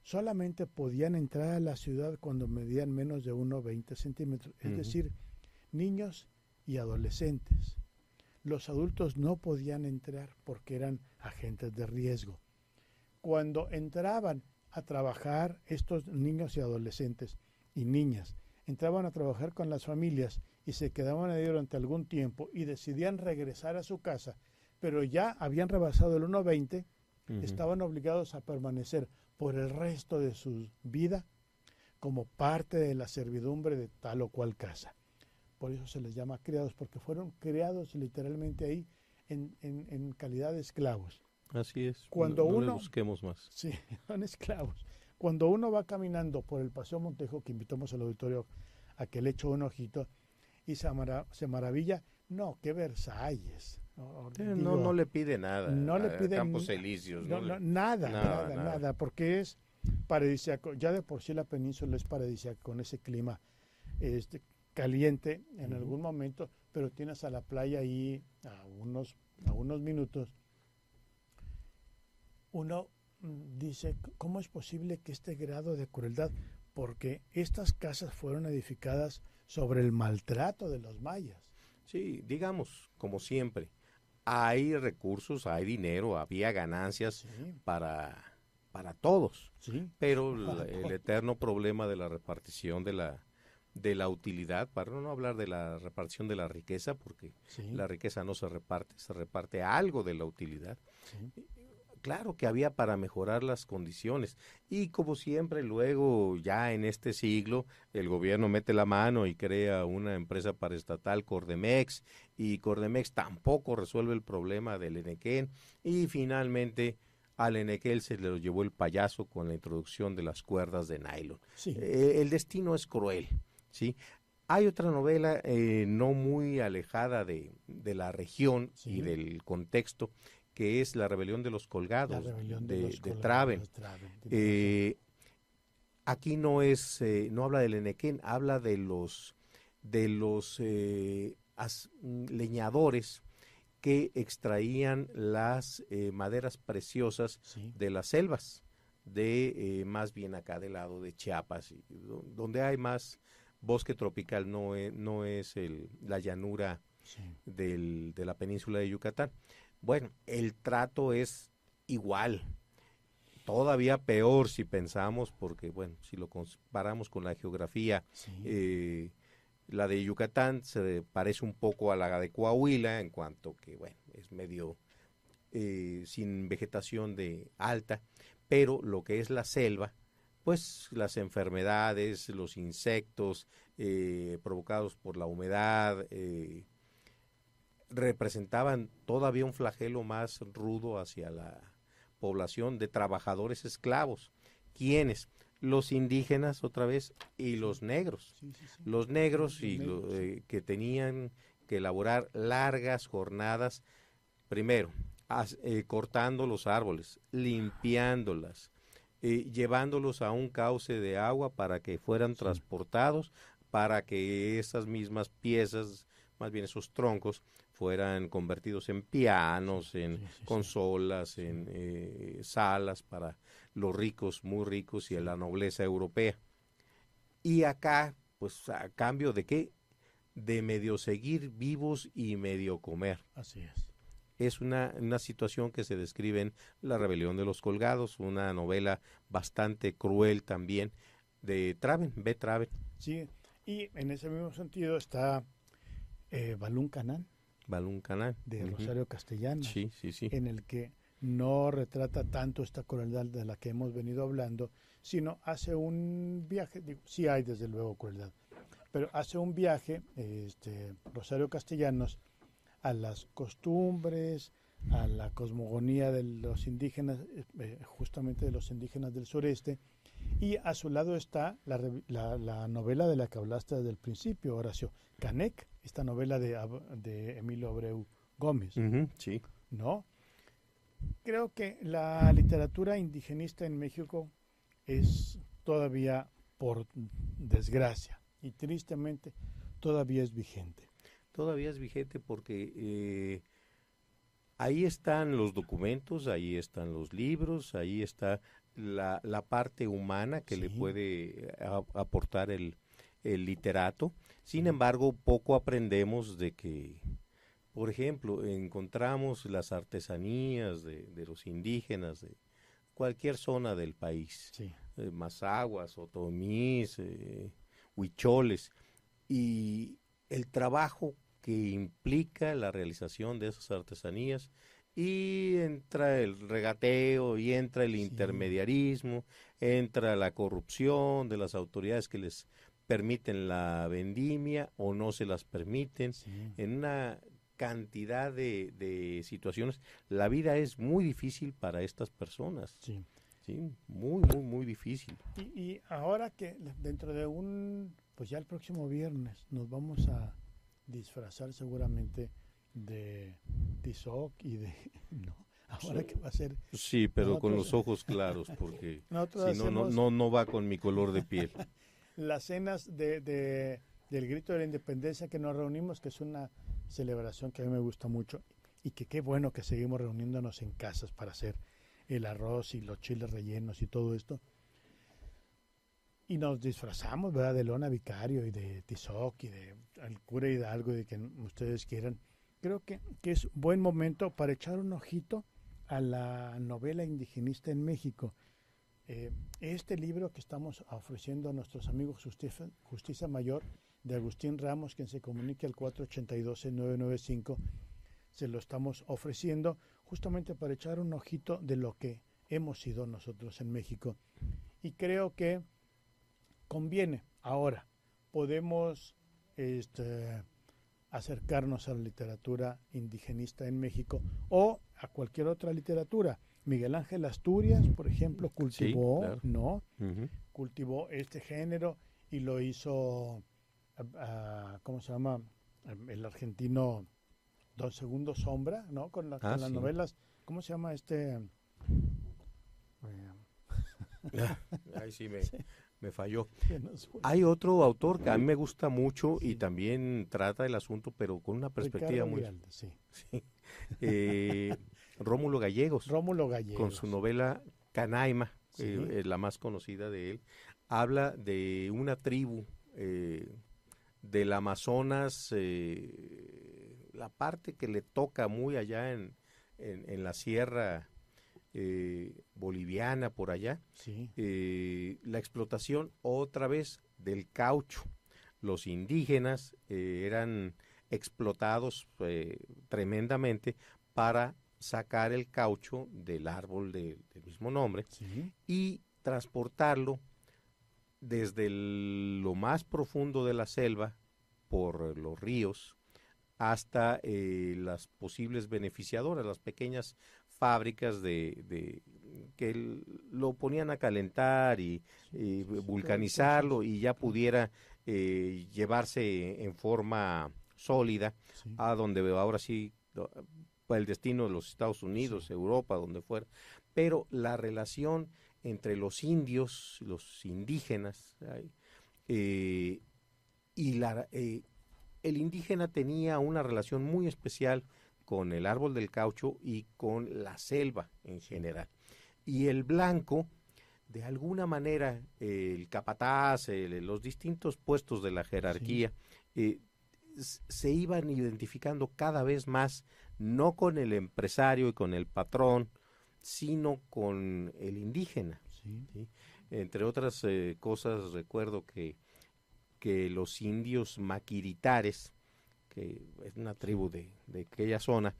solamente podían entrar a la ciudad cuando medían menos de 1,20 centímetros, es decir, niños y adolescentes. Los adultos no podían entrar porque eran agentes de riesgo. Cuando entraban a trabajar estos niños y adolescentes y niñas, entraban a trabajar con las familias y se quedaban ahí durante algún tiempo y decidían regresar a su casa, pero ya habían rebasado el 1,20, estaban obligados a permanecer por el resto de su vida como parte de la servidumbre de tal o cual casa. Por eso se les llama criados, porque fueron criados literalmente ahí en calidad de esclavos. Así es, Cuando no uno, le busquemos más. Sí, son esclavos. Cuando uno va caminando por el Paseo Montejo, que invitamos al auditorio a que le eche un ojito, y se maravilla, no, qué Versalles. No le pide nada. No le pide Campos Elíseos. Nada, porque es paradisíaco. Ya de por sí la península es paradisíaca con ese clima caliente en algún momento, pero tienes a la playa ahí a unos minutos. Uno dice, ¿cómo es posible que este grado de crueldad? Porque estas casas fueron edificadas sobre el maltrato de los mayas. Sí, digamos, como siempre, hay recursos, hay dinero, había ganancias para todos, pero el eterno problema de la repartición de la utilidad, para no hablar de la repartición de la riqueza, porque la riqueza no se reparte algo de la utilidad. Claro que había para mejorar las condiciones y como siempre luego ya en este siglo el gobierno mete la mano y crea una empresa paraestatal, Cordemex, y Cordemex tampoco resuelve el problema del Enequén y finalmente al Enequén se le lo llevó el payaso con la introducción de las cuerdas de nylon. El destino es cruel, ¿sí? Hay otra novela no muy alejada de la región y del contexto, que es La rebelión de los colgados, de Traven. Aquí no habla del Enequén, habla de los leñadores que extraían las maderas preciosas de las selvas, más bien acá del lado de Chiapas, donde hay más bosque tropical, no es la llanura de la península de Yucatán. Bueno, el trato es igual, todavía peor si pensamos, porque bueno, si lo comparamos con la geografía, la de Yucatán se parece un poco a la de Coahuila, en cuanto que bueno, es medio sin vegetación de alta, pero lo que es la selva, pues las enfermedades, los insectos provocados por la humedad, representaban todavía un flagelo más rudo hacia la población de trabajadores esclavos. ¿Quiénes? Los indígenas otra vez y los negros. Los negros que tenían que elaborar largas jornadas, primero, cortando los árboles, limpiándolas, llevándolos a un cauce de agua para que fueran transportados, para que esas mismas piezas, más bien esos troncos, fueran convertidos en pianos, en consolas, en salas para los ricos, muy ricos y en la nobleza europea. Y acá, pues a cambio de ¿qué? De medio seguir vivos y medio comer. Así es. Es una situación que se describe en La rebelión de los colgados, una novela bastante cruel también de Traven, B. Traven. Sí, y en ese mismo sentido está Balún Canán. De Rosario Castellanos, en el que no retrata tanto esta crueldad de la que hemos venido hablando, sino hace un viaje, sí hay desde luego crueldad, pero hace un viaje, Rosario Castellanos, a las costumbres, a la cosmogonía de los indígenas, justamente de los indígenas del sureste, y a su lado está la novela de la que hablaste desde el principio, Horacio, Canek, esta novela de Emilio Abreu Gómez. ¿No? Creo que la literatura indigenista en México es todavía, por desgracia y tristemente, todavía es vigente. Todavía es vigente porque ahí están los documentos, ahí están los libros, ahí está la parte humana que le puede aportar el literato. Sin embargo, poco aprendemos de que, por ejemplo, encontramos las artesanías de los indígenas de cualquier zona del país, mazahuas, otomís, huicholes, y el trabajo que implica la realización de esas artesanías, y entra el regateo, y entra el intermediarismo, entra la corrupción de las autoridades que les permiten la vendimia o no se las permiten, en una cantidad de situaciones. La vida es muy difícil para estas personas. Sí, muy, muy, muy difícil. Y ahora que dentro de pues ya el próximo viernes nos vamos a disfrazar seguramente de Tizoc y de... ¿no? Ahora que va a ser... Sí, pero con los ojos claros, porque si no va con mi color de piel. Las cenas del Grito de la Independencia, que nos reunimos, que es una celebración que a mí me gusta mucho, y que qué bueno que seguimos reuniéndonos en casas para hacer el arroz y los chiles rellenos y todo esto. Y nos disfrazamos, ¿verdad?, de Lona Vicario y de Tizoc y de el cura Hidalgo y de quien ustedes quieran. Creo que es buen momento para echar un ojito a la novela indigenista en México. Este libro que estamos ofreciendo a nuestros amigos Justicia Mayor, de Agustín Ramos, quien se comunique al 482-995, se lo estamos ofreciendo justamente para echar un ojito de lo que hemos sido nosotros en México. Y creo que conviene ahora. Podemos acercarnos a la literatura indigenista en México o a cualquier otra literatura. Miguel Ángel Asturias, por ejemplo, cultivó, cultivó este género y lo hizo, ¿cómo se llama? El argentino Don Segundo Sombra, ¿no? Con las novelas, ¿cómo se llama Ahí sí me falló. Hay otro autor que a mí me gusta mucho y también trata el asunto, pero con una perspectiva muy... Rómulo Gallegos. Con su novela Canaima, la más conocida de él, habla de una tribu del Amazonas, la parte que le toca muy allá en la sierra boliviana, por allá, la explotación otra vez del caucho. Los indígenas eran explotados tremendamente para sacar el caucho del árbol del mismo nombre y transportarlo desde lo más profundo de la selva por los ríos hasta las posibles beneficiadoras, las pequeñas fábricas que lo ponían a calentar y vulcanizarlo y ya pudiera llevarse en forma sólida a donde ahora sí el destino de los Estados Unidos, Europa, donde fuera. Pero la relación entre los indios, los indígenas, y el indígena tenía una relación muy especial con el árbol del caucho y con la selva en general. Y el blanco, de alguna manera, el capataz, los distintos puestos de la jerarquía, se iban identificando cada vez más, no con el empresario y con el patrón, sino con el indígena. ¿Sí? Entre otras cosas, recuerdo que los indios maquiritares, que es una tribu de aquella zona,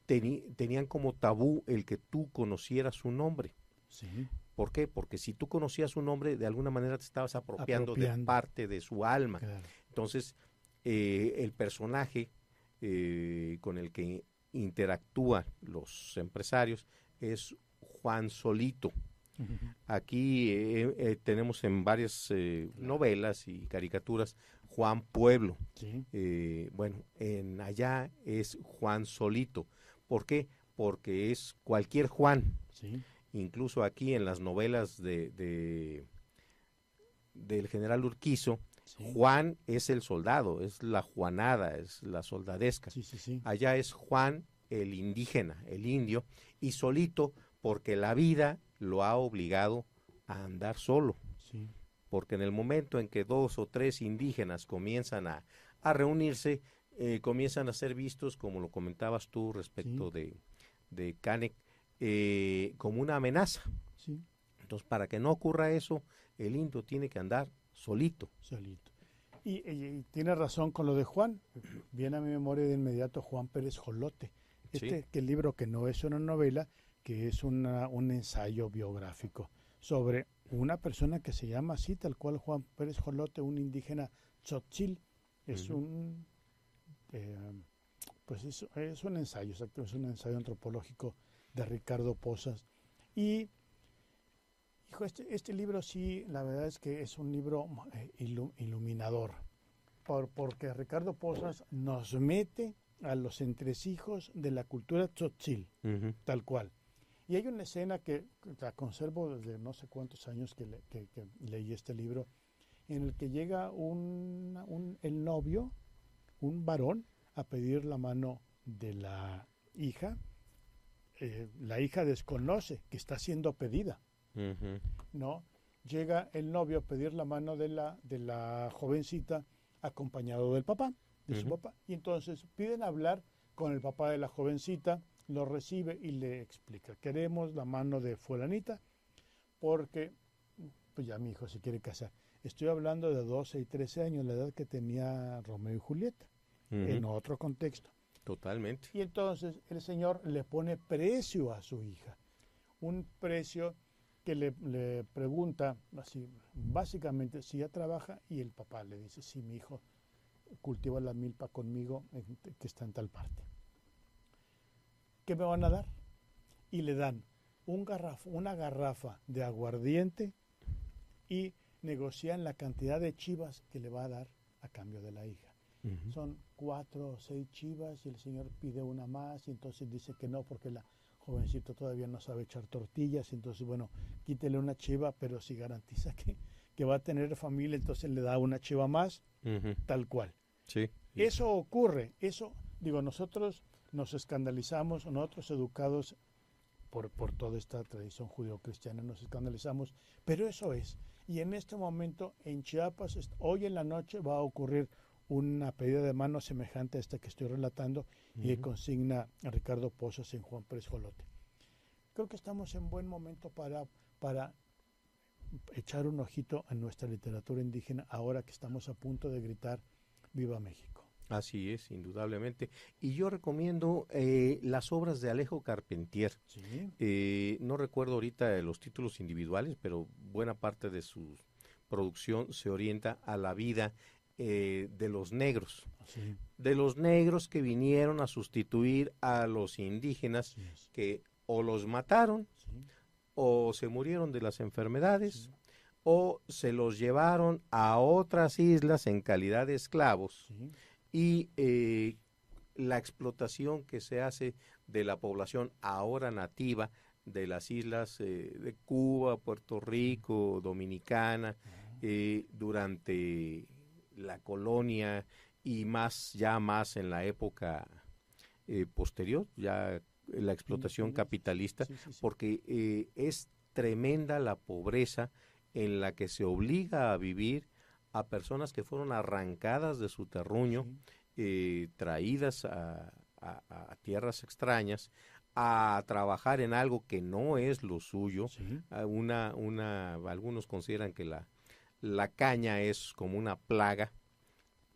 tenían como tabú el que tú conocieras su nombre. ¿Por qué? Porque si tú conocías su nombre, de alguna manera te estabas apropiando. De parte de su alma. Claro. Entonces, el personaje con el que interactúan los empresarios es Juan Solito. Aquí tenemos en varias novelas y caricaturas Juan Pueblo. Bueno, allá es Juan Solito. ¿Por qué? Porque es cualquier Juan. Incluso aquí en las novelas del general Urquizo, Juan es el soldado, es la juanada, es la soldadesca. Allá es Juan el indígena, el indio, y Solito porque la vida lo ha obligado a andar solo. Sí. Porque en el momento en que 2 o 3 indígenas comienzan a reunirse, comienzan a ser vistos, como lo comentabas tú respecto de Canek, como una amenaza. Sí. Entonces, para que no ocurra eso, el indio tiene que andar solito. Y tiene razón con lo de Juan. Viene a mi memoria de inmediato Juan Pérez Jolote. Que el libro que no es una novela, que es un ensayo biográfico sobre una persona que se llama así, tal cual Juan Pérez Jolote, un indígena tzotzil. Es un es un ensayo, exacto, es un ensayo antropológico de Ricardo Posas. Y este libro sí, la verdad es que es un libro iluminador, porque Ricardo Posas nos mete a los entresijos de la cultura tzotzil, tal cual. Y hay una escena que la conservo desde no sé cuántos años que leí este libro, en el que llega el novio, un varón, a pedir la mano de la hija. La hija desconoce que está siendo pedida. ¿No? Llega el novio a pedir la mano de la jovencita acompañado del papá, de su papá, y entonces piden hablar con el papá de la jovencita, lo recibe y le explica: queremos la mano de fulanita porque pues ya mi hijo se quiere casar. Estoy hablando de 12 y 13 años, la edad que tenía Romeo y Julieta, en otro contexto. Totalmente. Y entonces el señor le pone precio a su hija, un precio que le pregunta así, básicamente, si ella trabaja, y el papá le dice: sí, mi hijo cultiva la milpa conmigo, que está en tal parte. ¿Qué me van a dar? Y le dan una garrafa de aguardiente y negocian la cantidad de chivas que le va a dar a cambio de la hija. Son 4 o 6 chivas y el señor pide una más y entonces dice que no porque la jovencito todavía no sabe echar tortillas, entonces bueno, quítele una chiva, pero si garantiza que va a tener familia, entonces le da una chiva más, tal cual. Sí. Eso ocurre, nosotros nos escandalizamos, nosotros educados por toda esta tradición judeocristiana nos escandalizamos, pero eso es. Y en este momento en Chiapas, hoy en la noche va a ocurrir una pedida de mano semejante a esta que estoy relatando y que consigna a Ricardo Posas en Juan Pérez Jolote. Creo que estamos en buen momento para echar un ojito a nuestra literatura indígena ahora que estamos a punto de gritar ¡Viva México! Así es, indudablemente. Y yo recomiendo las obras de Alejo Carpentier. ¿Sí? No recuerdo ahorita los títulos individuales, pero buena parte de su producción se orienta a la vida de los negros. Sí. De los negros que vinieron a sustituir a los indígenas, que o los mataron, o se murieron de las enfermedades, o se los llevaron a otras islas en calidad de esclavos. Y la explotación que se hace de la población ahora nativa de las islas de Cuba, Puerto Rico, Dominicana, durante la colonia y más en la época posterior, ya la explotación capitalista, porque es tremenda la pobreza en la que se obliga a vivir a personas que fueron arrancadas de su terruño, traídas a tierras extrañas, a trabajar en algo que no es lo suyo. Algunos consideran que la caña es como una plaga.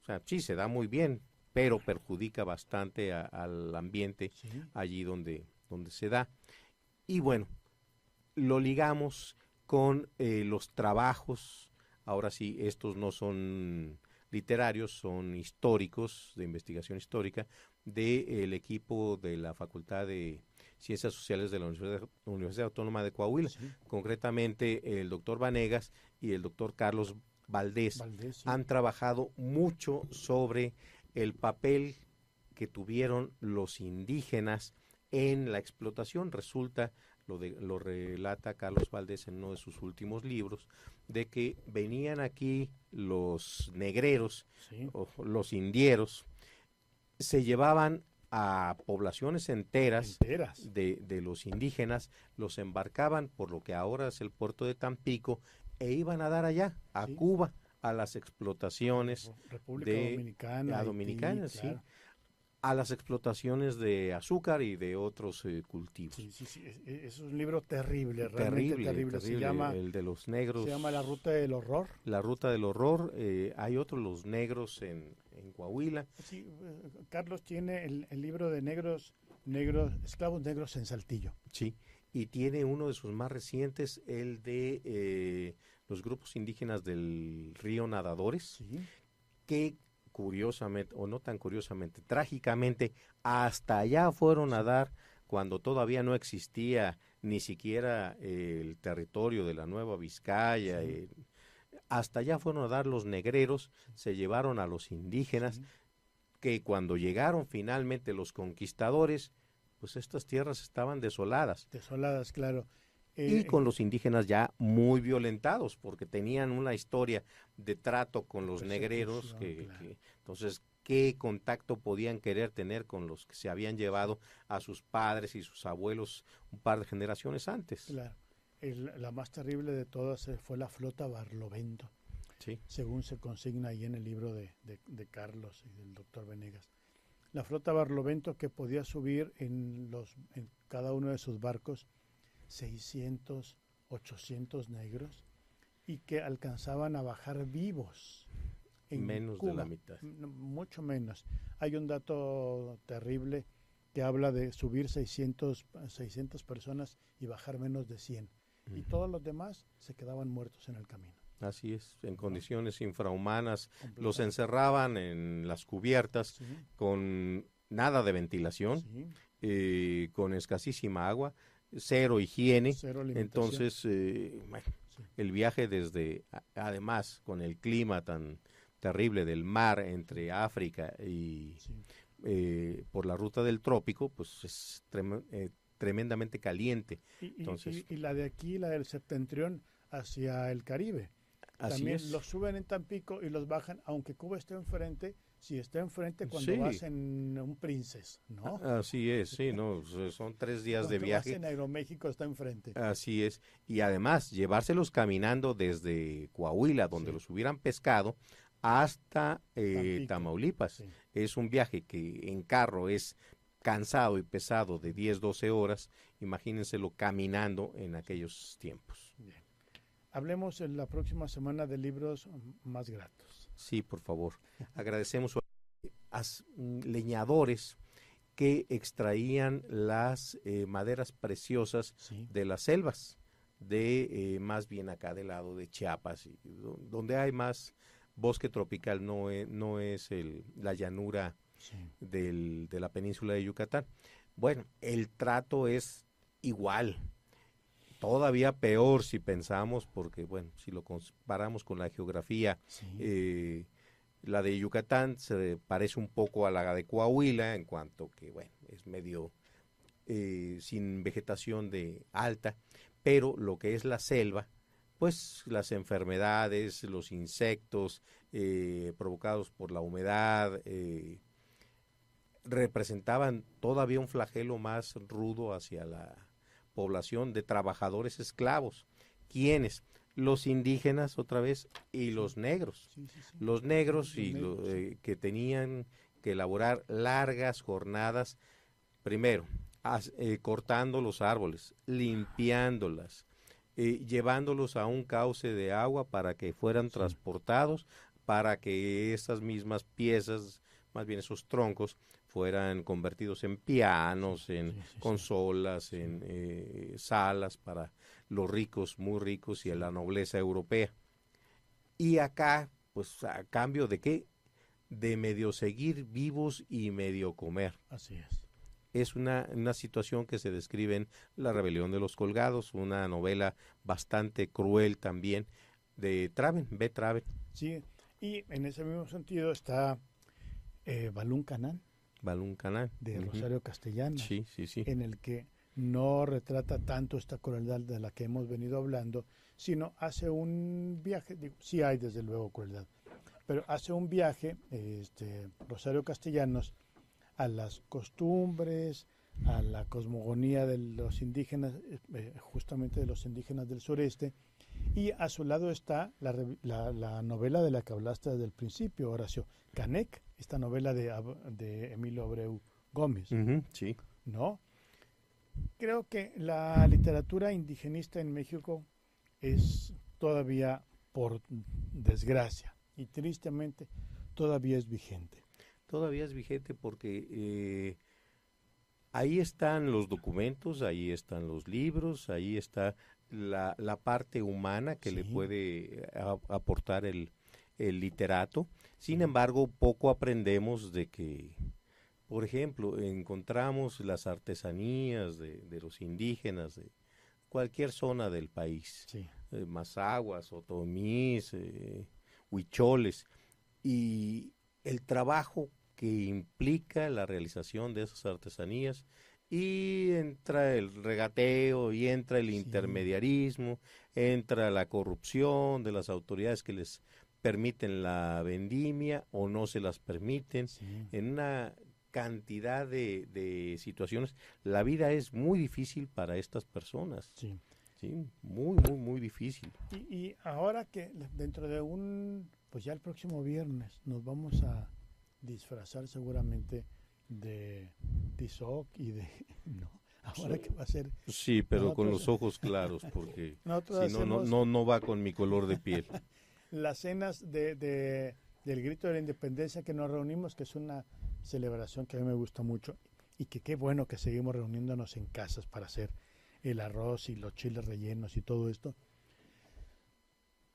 O sea, sí, se da muy bien, pero perjudica bastante al ambiente allí donde se da. Y bueno, lo ligamos con los trabajos. Ahora sí, estos no son literarios, son históricos, de investigación histórica, del equipo de la Facultad de Ciencias Sociales de la Universidad Autónoma de Coahuila. Concretamente, el doctor Vanegas y el doctor Carlos Valdés han trabajado mucho sobre el papel que tuvieron los indígenas en la explotación. Resulta, lo relata Carlos Valdés en uno de sus últimos libros, de que venían aquí los negreros, o los indieros, se llevaban a poblaciones enteras. De los indígenas, los embarcaban por lo que ahora es el puerto de Tampico e iban a dar allá, a Cuba, a las explotaciones República Dominicana, Dominicana, Haití, claro. A las explotaciones de azúcar y de otros cultivos. Sí. Es un libro terrible, realmente terrible. Se llama, el de los negros. Se llama La Ruta del Horror. La Ruta del Horror. Hay otro, Los Negros en Coahuila. Sí, Carlos tiene el libro de esclavos negros en Saltillo. Sí, y tiene uno de sus más recientes, el de los grupos indígenas del río Nadadores, que curiosamente, o no tan curiosamente, trágicamente, hasta allá fueron a dar cuando todavía no existía ni siquiera el territorio de la Nueva Vizcaya. Hasta allá fueron a dar los negreros, se llevaron a los indígenas, que cuando llegaron finalmente los conquistadores, pues estas tierras estaban desoladas. Desoladas, claro. Y con los indígenas ya muy violentados, porque tenían una historia de trato con los negreros, entonces, ¿qué contacto podían querer tener con los que se habían llevado a sus padres y sus abuelos un par de generaciones antes? Claro. La más terrible de todas fue la flota Barlovento, según se consigna ahí en el libro de Carlos y del doctor Venegas. La flota Barlovento, que podía subir en cada uno de sus barcos 600, 800 negros, y que alcanzaban a bajar vivos. Menos Cuba, de la mitad. Mucho menos. Hay un dato terrible que habla de subir 600 personas y bajar menos de 100. Y todos los demás se quedaban muertos en el camino. Así es, en condiciones infrahumanas. Los encerraban en las cubiertas con nada de ventilación, con escasísima agua, cero higiene. Entonces, el viaje además con el clima tan terrible del mar entre África y por la ruta del trópico, pues es tremendamente caliente. Y la de aquí, la del septentrión hacia el Caribe. También los suben en Tampico y los bajan, aunque Cuba esté enfrente, si está enfrente cuando vas en un Princess, ¿no? Así es, son 3 días de viaje. Vas en Aeroméxico está enfrente. Así es, y además llevárselos caminando desde Coahuila, donde los hubieran pescado, hasta Tamaulipas. Es un viaje que en carro es cansado y pesado de 10, 12 horas, imagínenselo caminando en aquellos tiempos. Bien. Hablemos en la próxima semana de libros más gratos. Sí, por favor. Agradecemos a leñadores que extraían las maderas preciosas de las selvas, más bien acá del lado de Chiapas, donde hay más bosque tropical, no es la llanura de la península de Yucatán. Bueno, el trato es igual. Todavía peor si pensamos, porque bueno, si lo comparamos con la geografía, la de Yucatán se parece un poco a la de Coahuila, en cuanto que, bueno, es medio sin vegetación de alta, pero lo que es la selva, pues las enfermedades, los insectos provocados por la humedad, representaban todavía un flagelo más rudo hacia la población de trabajadores esclavos. ¿Quiénes? Los indígenas otra vez y los negros. Los negros que tenían que elaborar largas jornadas, primero cortando los árboles, limpiándolas, llevándolos a un cauce de agua para que fueran transportados, para que esas mismas piezas, más bien esos troncos, fueran convertidos en pianos, en consolas, en salas para los ricos, muy ricos, y a la nobleza europea. Y acá, pues, ¿a cambio de qué? De medio seguir vivos y medio comer. Así es. Es una situación que se describe en La rebelión de los colgados, una novela bastante cruel también, de Traven, B. Traven. Sí, y en ese mismo sentido está Balún Canán. Balún Canán. De Rosario Castellanos. Sí. En el que no retrata tanto esta crueldad de la que hemos venido hablando, sino hace un viaje, sí hay desde luego crueldad, pero hace un viaje, Rosario Castellanos, a las costumbres, a la cosmogonía de los indígenas, justamente de los indígenas del sureste, y a su lado está la novela de la que hablaste desde el principio, Horacio, Canek, esta novela de Emilio Abreu Gómez. Sí. ¿No? Creo que la literatura indigenista en México es todavía, por desgracia y tristemente, todavía es vigente. Todavía es vigente porque ahí están los documentos, ahí están los libros, ahí está la parte humana que le puede aportar el literato. Sin embargo, poco aprendemos de que, por ejemplo, encontramos las artesanías de los indígenas de cualquier zona del país, mazahuas, otomís, huicholes, y el trabajo que implica la realización de esas artesanías, y entra el regateo, y entra el intermediarismo, entra la corrupción de las autoridades que les permiten la vendimia o no se las permiten, en una cantidad de situaciones. La vida es muy difícil para estas personas. Sí, muy, muy, muy difícil. Y ahora que dentro de pues ya el próximo viernes nos vamos a disfrazar seguramente de Tizoc y de... Ahora que va a ser... Sí, pero con los ojos claros, porque si no va con mi color de piel. Las cenas del Grito de la Independencia que nos reunimos, que es una celebración que a mí me gusta mucho, y que qué bueno que seguimos reuniéndonos en casas para hacer el arroz y los chiles rellenos y todo esto.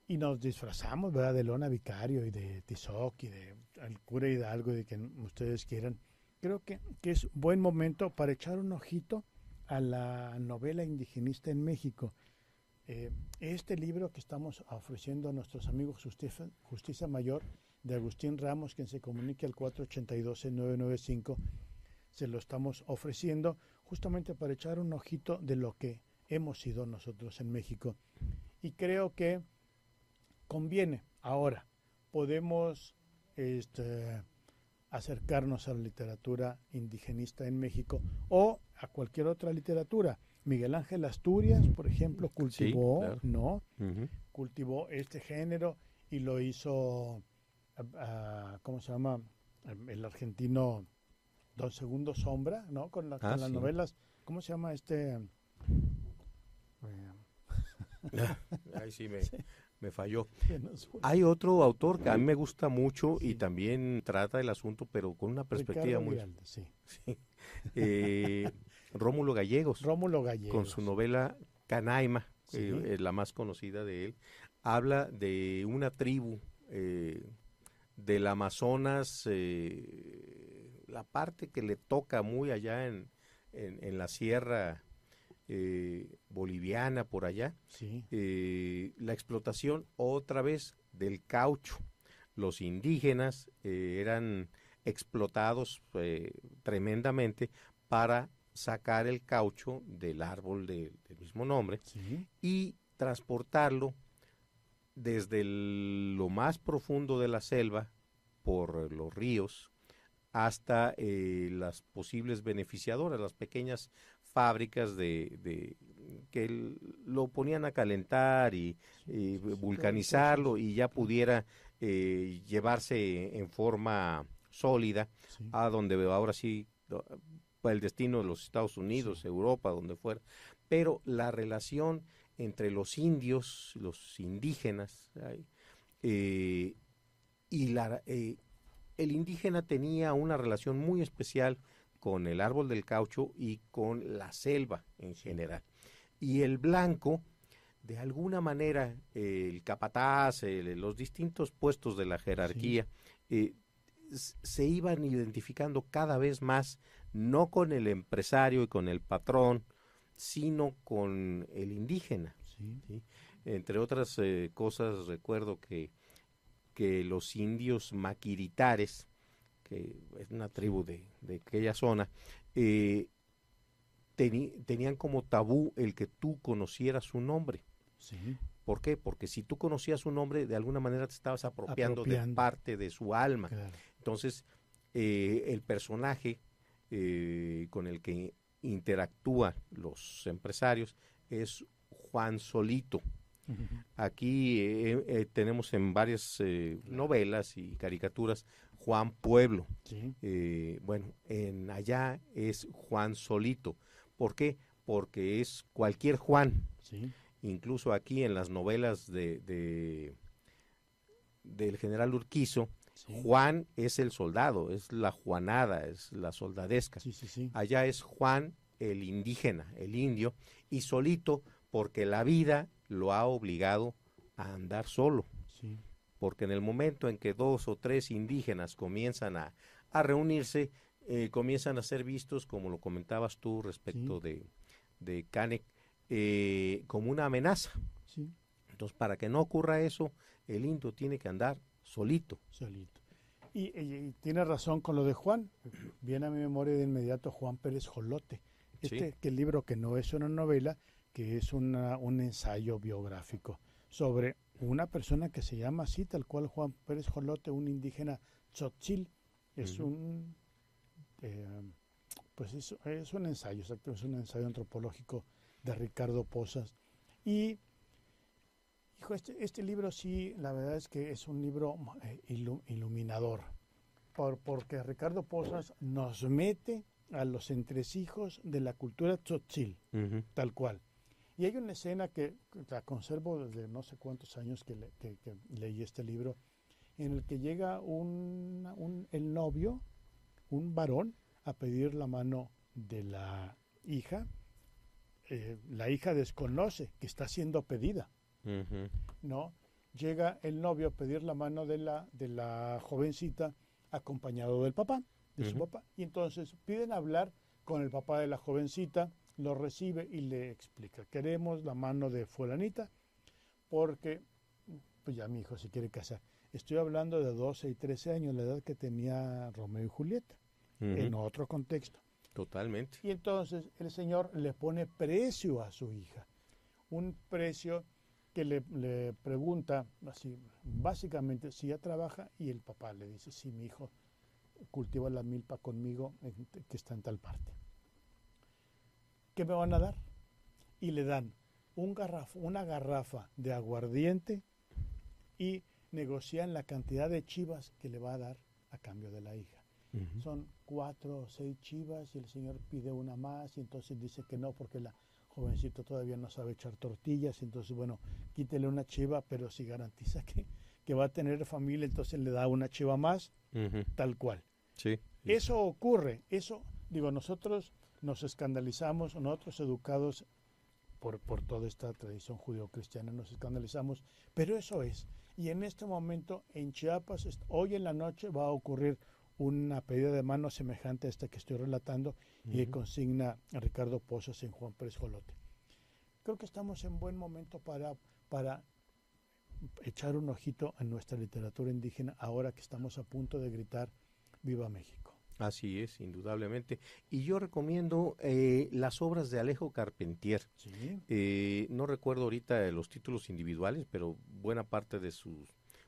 Y nos disfrazamos, ¿verdad?, de Lona Vicario y de Tizoc y de el cura Hidalgo y de quien ustedes quieran. Creo que es buen momento para echar un ojito a la novela indigenista en México. Este libro que estamos ofreciendo a nuestros amigos Justicia Mayor, de Agustín Ramos, quien se comunique al 482-995, se lo estamos ofreciendo justamente para echar un ojito de lo que hemos sido nosotros en México. Y creo que conviene ahora. Podemos acercarnos a la literatura indigenista en México o a cualquier otra literatura. Miguel Ángel Asturias, por ejemplo, cultivó, cultivó este género y lo hizo, ¿cómo se llama? El argentino Don Segundo Sombra, ¿no? Con las novelas, ¿cómo se llama este? Ahí sí me falló. Hay otro autor que a mí me gusta mucho y también trata el asunto, pero con una perspectiva muy... Rómulo Gallegos. Con su novela Canaima, la más conocida de él, habla de una tribu del Amazonas, la parte que le toca muy allá en la sierra boliviana, por allá, la explotación otra vez del caucho. Los indígenas eran explotados tremendamente para sacar el caucho del árbol del mismo nombre y transportarlo desde lo más profundo de la selva por los ríos hasta las posibles beneficiadoras, las pequeñas fábricas que lo ponían a calentar y vulcanizarlo y ya pudiera llevarse en forma sólida a donde ahora sí el destino de los Estados Unidos, Europa, donde fuera. Pero la relación entre los indios, los indígenas, y el indígena tenía una relación muy especial con el árbol del caucho y con la selva en general. Y el blanco, de alguna manera, el capataz, los distintos puestos de la jerarquía, se iban identificando cada vez más, no con el empresario y con el patrón, sino con el indígena. ¿Sí? Entre otras cosas, recuerdo que los indios maquiritares, que es una tribu de aquella zona, tenían como tabú el que tú conocieras su nombre. ¿Por qué? Porque si tú conocías su nombre, de alguna manera te estabas apropiando de parte de su alma. Claro. Entonces, el personaje con el que interactúan los empresarios es Juan Solito. Aquí tenemos en varias novelas y caricaturas Juan Pueblo. Sí. Bueno, allá es Juan Solito. ¿Por qué? Porque es cualquier Juan. Sí. Incluso aquí en las novelas del general Urquizo, sí, Juan es el soldado, es la Juanada, es la soldadesca. Sí, sí, sí. Allá es Juan el indígena, el indio, y Solito porque la vida lo ha obligado a andar solo. Sí. Porque en el momento en que 2 o 3 indígenas comienzan a reunirse, comienzan a ser vistos, como lo comentabas tú respecto sí, de Canek, como una amenaza. Sí. Entonces, para que no ocurra eso, el indio tiene que andar solito. Solito. Y tiene razón con lo de Juan. Viene a mi memoria de inmediato Juan Pérez Jolote. Sí. Que el libro que no es una novela, que es un ensayo biográfico sobre una persona que se llama así, tal cual Juan Pérez Jolote, un indígena tzotzil. Es un... pues es un ensayo, exacto, es un ensayo antropológico de Ricardo Posas. Y hijo, este libro sí, la verdad es que es un libro iluminador, porque Ricardo Posas nos mete a los entresijos de la cultura tzotzil, tal cual. Y hay una escena que la conservo desde no sé cuántos años que leí este libro, en el que llega el novio, un varón, a pedir la mano de la hija. La hija desconoce que está siendo pedida, ¿no? Llega el novio a pedir la mano de la jovencita acompañado del papá, de su papá, y entonces piden hablar con el papá de la jovencita, lo recibe y le explica: queremos la mano de fulanita porque pues ya mi hijo se quiere casar. Estoy hablando de 12 y 13 años, la edad que tenía Romeo y Julieta, en otro contexto. Totalmente. Y entonces el señor le pone precio a su hija, un precio que le pregunta así, básicamente, si ella trabaja, y el papá le dice: sí, mi hijo cultiva la milpa conmigo, que está en tal parte. ¿Qué me van a dar? Y le dan una garrafa de aguardiente y negocian la cantidad de chivas que le va a dar a cambio de la hija. Son 4 o 6 chivas y el señor pide una más y entonces dice que no porque la jovencita todavía no sabe echar tortillas. Entonces, bueno, quítele una chiva, pero si garantiza que va a tener familia, entonces le da una chiva más, tal cual. Sí. Eso ocurre, nosotros nos escandalizamos, nosotros educados por toda esta tradición judeocristiana nos escandalizamos, pero eso es. Y en este momento en Chiapas, hoy en la noche va a ocurrir una pedida de mano semejante a esta que estoy relatando y que consigna a Ricardo Posas en Juan Pérez Jolote. Creo que estamos en buen momento para echar un ojito a nuestra literatura indígena ahora que estamos a punto de gritar ¡Viva México! Así es, indudablemente. Y yo recomiendo las obras de Alejo Carpentier. ¿Sí? No recuerdo ahorita los títulos individuales, pero buena parte de su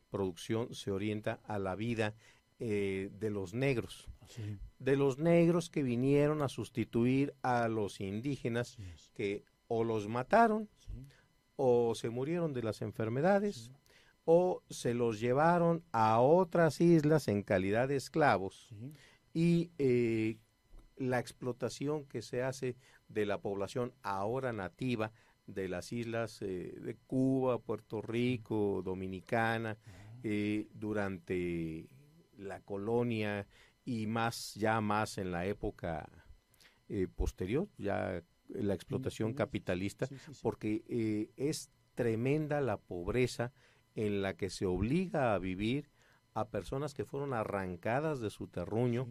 producción se orienta a la vida de los negros. Sí. De los negros que vinieron a sustituir a los indígenas, Sí. que o los mataron, Sí. o se murieron de las enfermedades, o se los llevaron a otras islas en calidad de esclavos. Sí. Y la explotación que se hace de la población ahora nativa de las islas de Cuba, Puerto Rico, Dominicana, durante la colonia y más en la época posterior, ya la explotación capitalista, porque es tremenda la pobreza en la que se obliga a vivir a personas que fueron arrancadas de su terruño,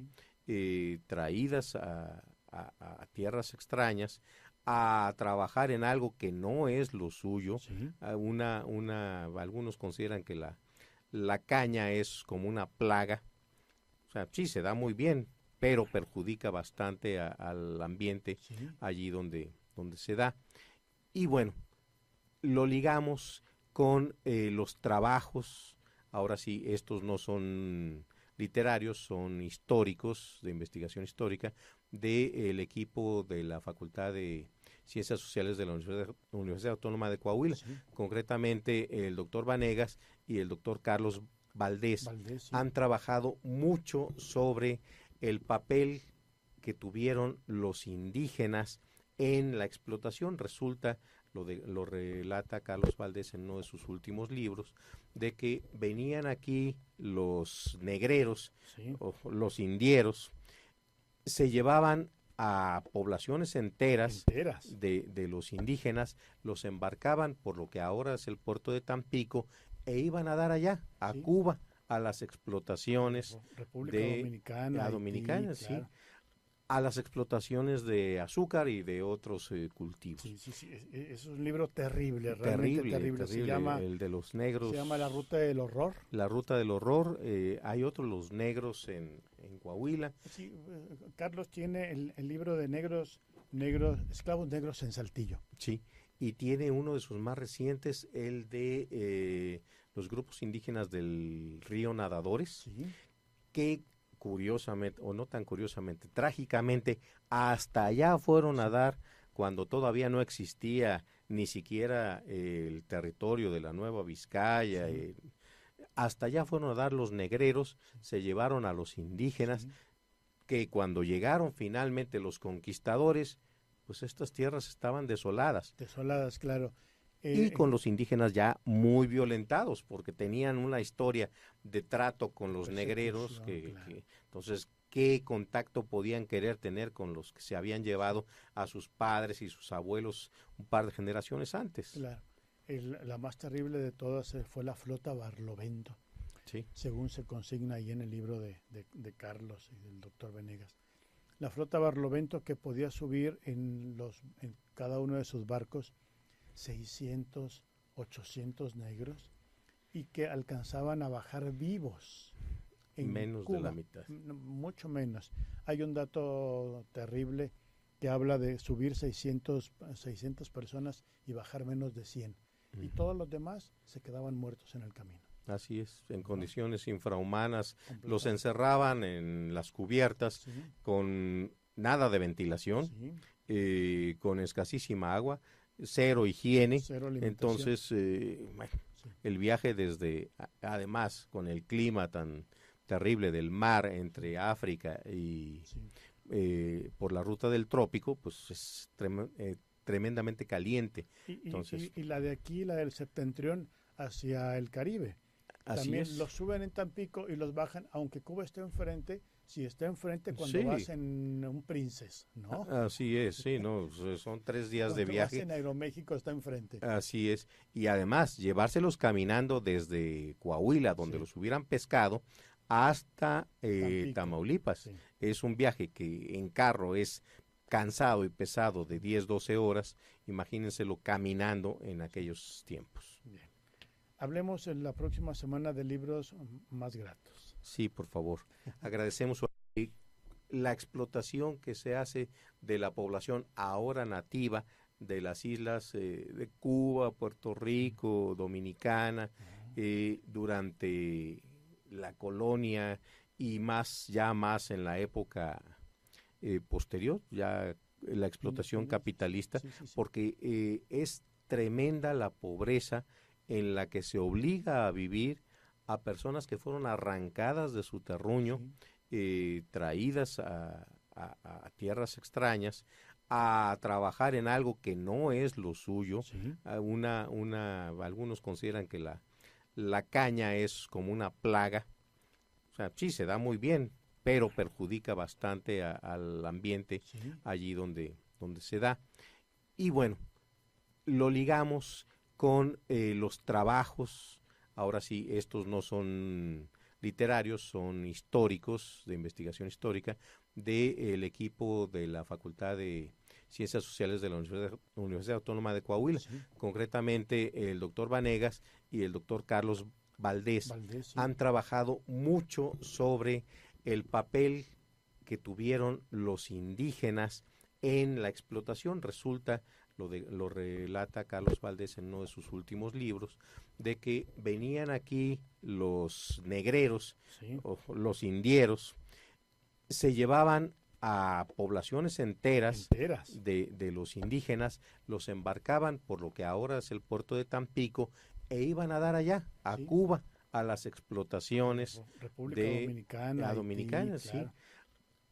traídas a tierras extrañas, a trabajar en algo que no es lo suyo. Sí. Algunos consideran que la caña es como una plaga. O sea, sí, se da muy bien, pero perjudica bastante al ambiente allí donde se da. Y bueno, lo ligamos con los trabajos. Ahora sí, estos no son literarios, son históricos, de investigación histórica, del equipo de la Facultad de Ciencias Sociales de la Universidad Autónoma de Coahuila. Sí. Concretamente, el doctor Vanegas y el doctor Carlos Valdés sí. Han trabajado mucho sobre el papel que tuvieron los indígenas en la explotación. Resulta, lo relata Carlos Valdés en uno de sus últimos libros, de que venían aquí los negreros, sí. O los indieros, se llevaban a poblaciones enteras. De los indígenas, los embarcaban por lo que ahora es el puerto de Tampico e iban a dar allá, a sí. Cuba, a las explotaciones República Dominicana, Haití, sí, claro. A las explotaciones de azúcar y de otros cultivos. Sí, es un libro terrible, realmente terrible. Se llama, el de los negros. Se llama La Ruta del Horror. La Ruta del Horror. Hay otro, Los Negros en Coahuila. Sí, Carlos tiene el libro de esclavos negros en Saltillo. Sí, y tiene uno de sus más recientes, el de los grupos indígenas del río Nadadores, sí. Que curiosamente, o no tan curiosamente, trágicamente, hasta allá fueron a dar cuando todavía no existía ni siquiera el territorio de la Nueva Vizcaya. Sí. Hasta allá fueron a dar los negreros, se llevaron a los indígenas, sí. Que cuando llegaron finalmente los conquistadores, pues estas tierras estaban desoladas. Desoladas, claro. Y con los indígenas ya muy violentados, porque tenían una historia de trato con los negreros, claro. Entonces, ¿qué contacto podían querer tener con los que se habían llevado a sus padres y sus abuelos un par de generaciones antes? Claro. La más terrible de todas fue la flota Barlovento, sí. Según se consigna ahí en el libro de Carlos y del doctor Vanegas. La flota Barlovento, que podía subir en cada uno de sus barcos 600, 800 negros, y que alcanzaban a bajar vivos en menos Cuba, de la mitad. Mucho menos. Hay un dato terrible que habla de subir 600 personas y bajar menos de 100. Uh-huh. Y todos los demás se quedaban muertos en el camino. Así es, en condiciones infrahumanas. Los encerraban en las cubiertas, sí. Con nada de ventilación, sí. Con escasísima agua, cero higiene. Entonces, bueno, sí. El viaje desde, además, con el clima tan terrible del mar entre África y sí. Por la ruta del trópico, pues es tremendamente caliente. Entonces, y la de aquí, la del septentrión hacia el Caribe. También los suben en Tampico y los bajan, aunque Cuba esté enfrente, si está enfrente cuando sí. Vas en un Princess, ¿no? Así es, sí, no, son 3 días de viaje. Vas en Aeroméxico está enfrente. Así es, y además llevárselos caminando desde Coahuila, donde sí. Los hubieran pescado, hasta Tamaulipas. Sí. Es un viaje que en carro es cansado y pesado de 10, 12 horas, imagínenselo caminando en aquellos tiempos. Bien. Hablemos en la próxima semana de libros más gratos. Sí, por favor. Agradecemos la explotación que se hace de la población ahora nativa de las islas de Cuba, Puerto Rico, Dominicana, durante la colonia y más en la época posterior, ya la explotación capitalista, sí. Porque es tremenda la pobreza en la que se obliga a vivir a personas que fueron arrancadas de su terruño, sí. Traídas a tierras extrañas, a trabajar en algo que no es lo suyo. Sí. Algunos consideran que la caña es como una plaga. O sea, sí, se da muy bien, pero perjudica bastante al ambiente, sí. Allí donde se da. Y bueno, lo ligamos con los trabajos, ahora sí, estos no son literarios, son históricos, de investigación histórica, del equipo de la Facultad de Ciencias Sociales de la Universidad Autónoma de Coahuila. Sí. Concretamente, el doctor Vanegas y el doctor Carlos Valdés sí. Han trabajado mucho sobre el papel que tuvieron los indígenas en la explotación. Resulta, lo relata Carlos Valdés en uno de sus últimos libros, de que venían aquí los negreros, Sí. o los indieros, se llevaban a poblaciones enteras. De los indígenas, los embarcaban por lo que ahora es el puerto de Tampico e iban a dar allá, a Sí. Cuba, a las explotaciones República de Dominicana, a Haití, Dominicana, sí, claro.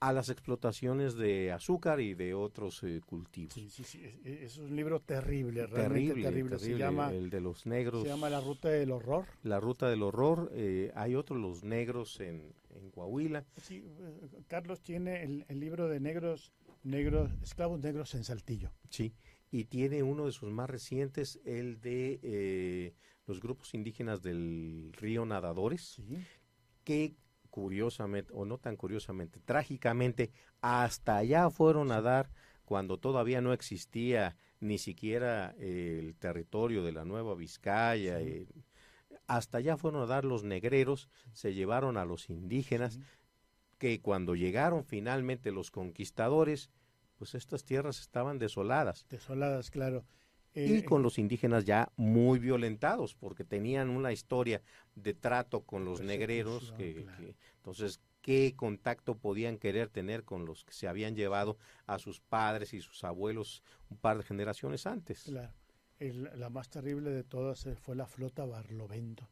a las explotaciones de azúcar y de otros cultivos. Sí, sí, sí. Es un libro terrible, realmente terrible. Se llama, el de los negros. Se llama La Ruta del Horror. La Ruta del Horror. Hay otro, Los Negros en Coahuila. Sí, Carlos tiene el libro de esclavos negros en Saltillo. Sí, y tiene uno de sus más recientes, el de los grupos indígenas del río Nadadores, Sí. que curiosamente, o no tan curiosamente, trágicamente, hasta allá fueron a dar cuando todavía no existía ni siquiera el territorio de la Nueva Vizcaya. Sí. Hasta allá fueron a dar los negreros, se llevaron a los indígenas, que cuando llegaron finalmente los conquistadores, pues estas tierras estaban desoladas. Desoladas, claro. Y con los indígenas ya muy violentados, porque tenían una historia de trato con los negreros, claro. Entonces, ¿qué contacto podían querer tener con los que se habían llevado a sus padres y sus abuelos un par de generaciones antes? Claro. La más terrible de todas fue la flota Barlovento,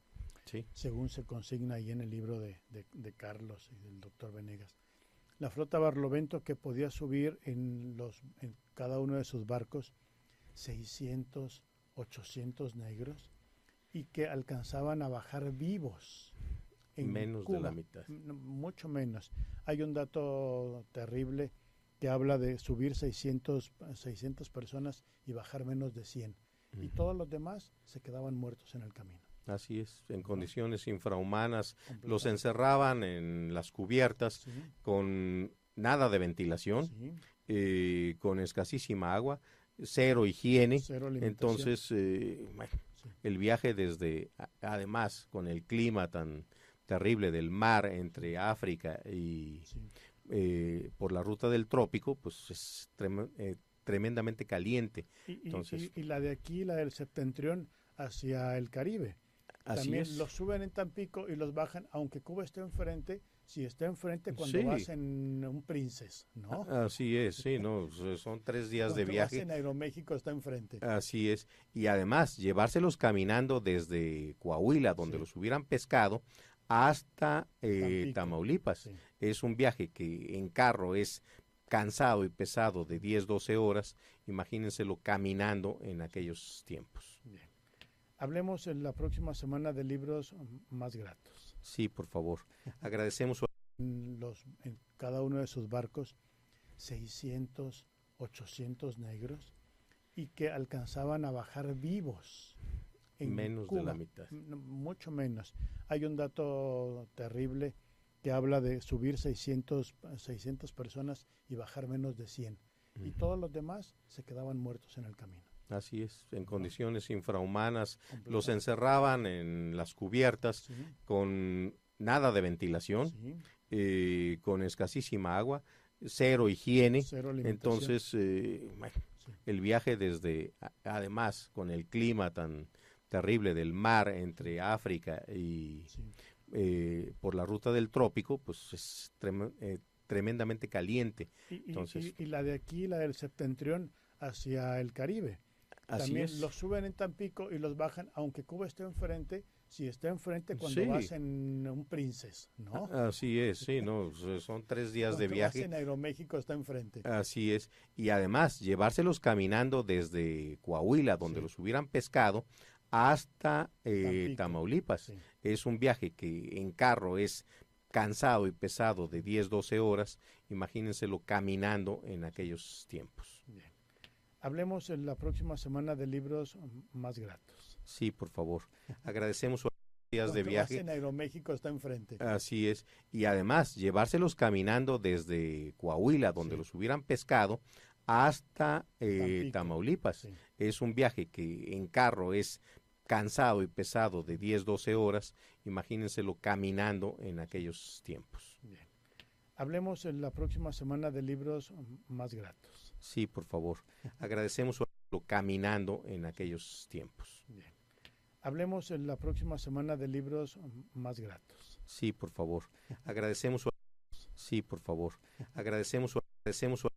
Sí. según se consigna ahí en el libro de Carlos y del doctor Venegas. La flota Barlovento, que podía subir en cada uno de sus barcos 600, 800 negros, y que alcanzaban a bajar vivos en Menos Cuba. de la mitad. Mucho menos. Hay un dato terrible que habla de subir 600 personas y bajar menos de 100. Y todos los demás se quedaban muertos en el camino. Así es, en condiciones infrahumanas. Los encerraban en las cubiertas, Sí. con nada de ventilación, Sí. con escasísima agua, cero higiene. Cero alimentación. Entonces, el viaje además, con el clima tan terrible del mar entre África y por la ruta del trópico, pues es tremendamente caliente. Entonces, Y la de aquí, la del septentrión, hacia el Caribe. Así También es. los suben en Tampico y los bajan, aunque Cuba esté enfrente, si está enfrente cuando Sí. vas en un Princess, ¿no? Así es, sí, no, son 3 días de Cuando viaje. vas en Aeroméxico está enfrente. Así es, y además llevárselos caminando desde Coahuila, donde los hubieran pescado, hasta Tamaulipas. Sí. Es un viaje que en carro es cansado y pesado de 10, 12 horas, imagínenselo caminando en aquellos tiempos. Bien. Hablemos en la próxima semana de libros más gratos. Sí, por favor. Agradecemos su... En cada uno de sus barcos 600, 800 negros, y que alcanzaban a bajar vivos en Menos Cuba. de la mitad. Mucho menos. Hay un dato terrible que habla de subir 600 personas y bajar menos de 100. Y todos los demás se quedaban muertos en el camino. Así es, en condiciones infrahumanas. Los encerraban en las cubiertas, Sí. con nada de ventilación, Sí. con escasísima agua, cero higiene. Cero alimentación. Entonces, el viaje además, con el clima tan terrible del mar entre África y por la ruta del trópico, pues es tremendamente caliente. Entonces, Y la de aquí, la del septentrión, hacia el Caribe. Así También es. los suben en Tampico y los bajan, aunque Cuba esté enfrente, si está enfrente cuando Sí. vas en un Princess, ¿no? Así es, sí, no, son 3 días de Cuando viaje. vas en Aeroméxico está enfrente. Así es, y además llevárselos caminando desde Coahuila, donde los hubieran pescado, hasta Tamaulipas. Sí. Es un viaje que en carro es cansado y pesado de 10, 12 horas, imagínenselo caminando en aquellos tiempos. Bien. Hablemos en la próxima semana de libros más gratos. Sí, por favor. Agradecemos sus días de Cuando vas viaje. en Aeroméxico está enfrente. Así es, y además llevárselos caminando desde Coahuila, donde los hubieran pescado, hasta Tamaulipas. Sí. Es un viaje que en carro es cansado y pesado de 10, 12 horas, imagínenselo caminando en aquellos tiempos. Bien. Hablemos en la próxima semana de libros más gratos. Sí, por favor. Agradecemos su caminando en aquellos tiempos. Bien. Hablemos en la próxima semana de libros más gratos. Sí, por favor. Agradecemos su... Sí, por favor. Agradecemos su...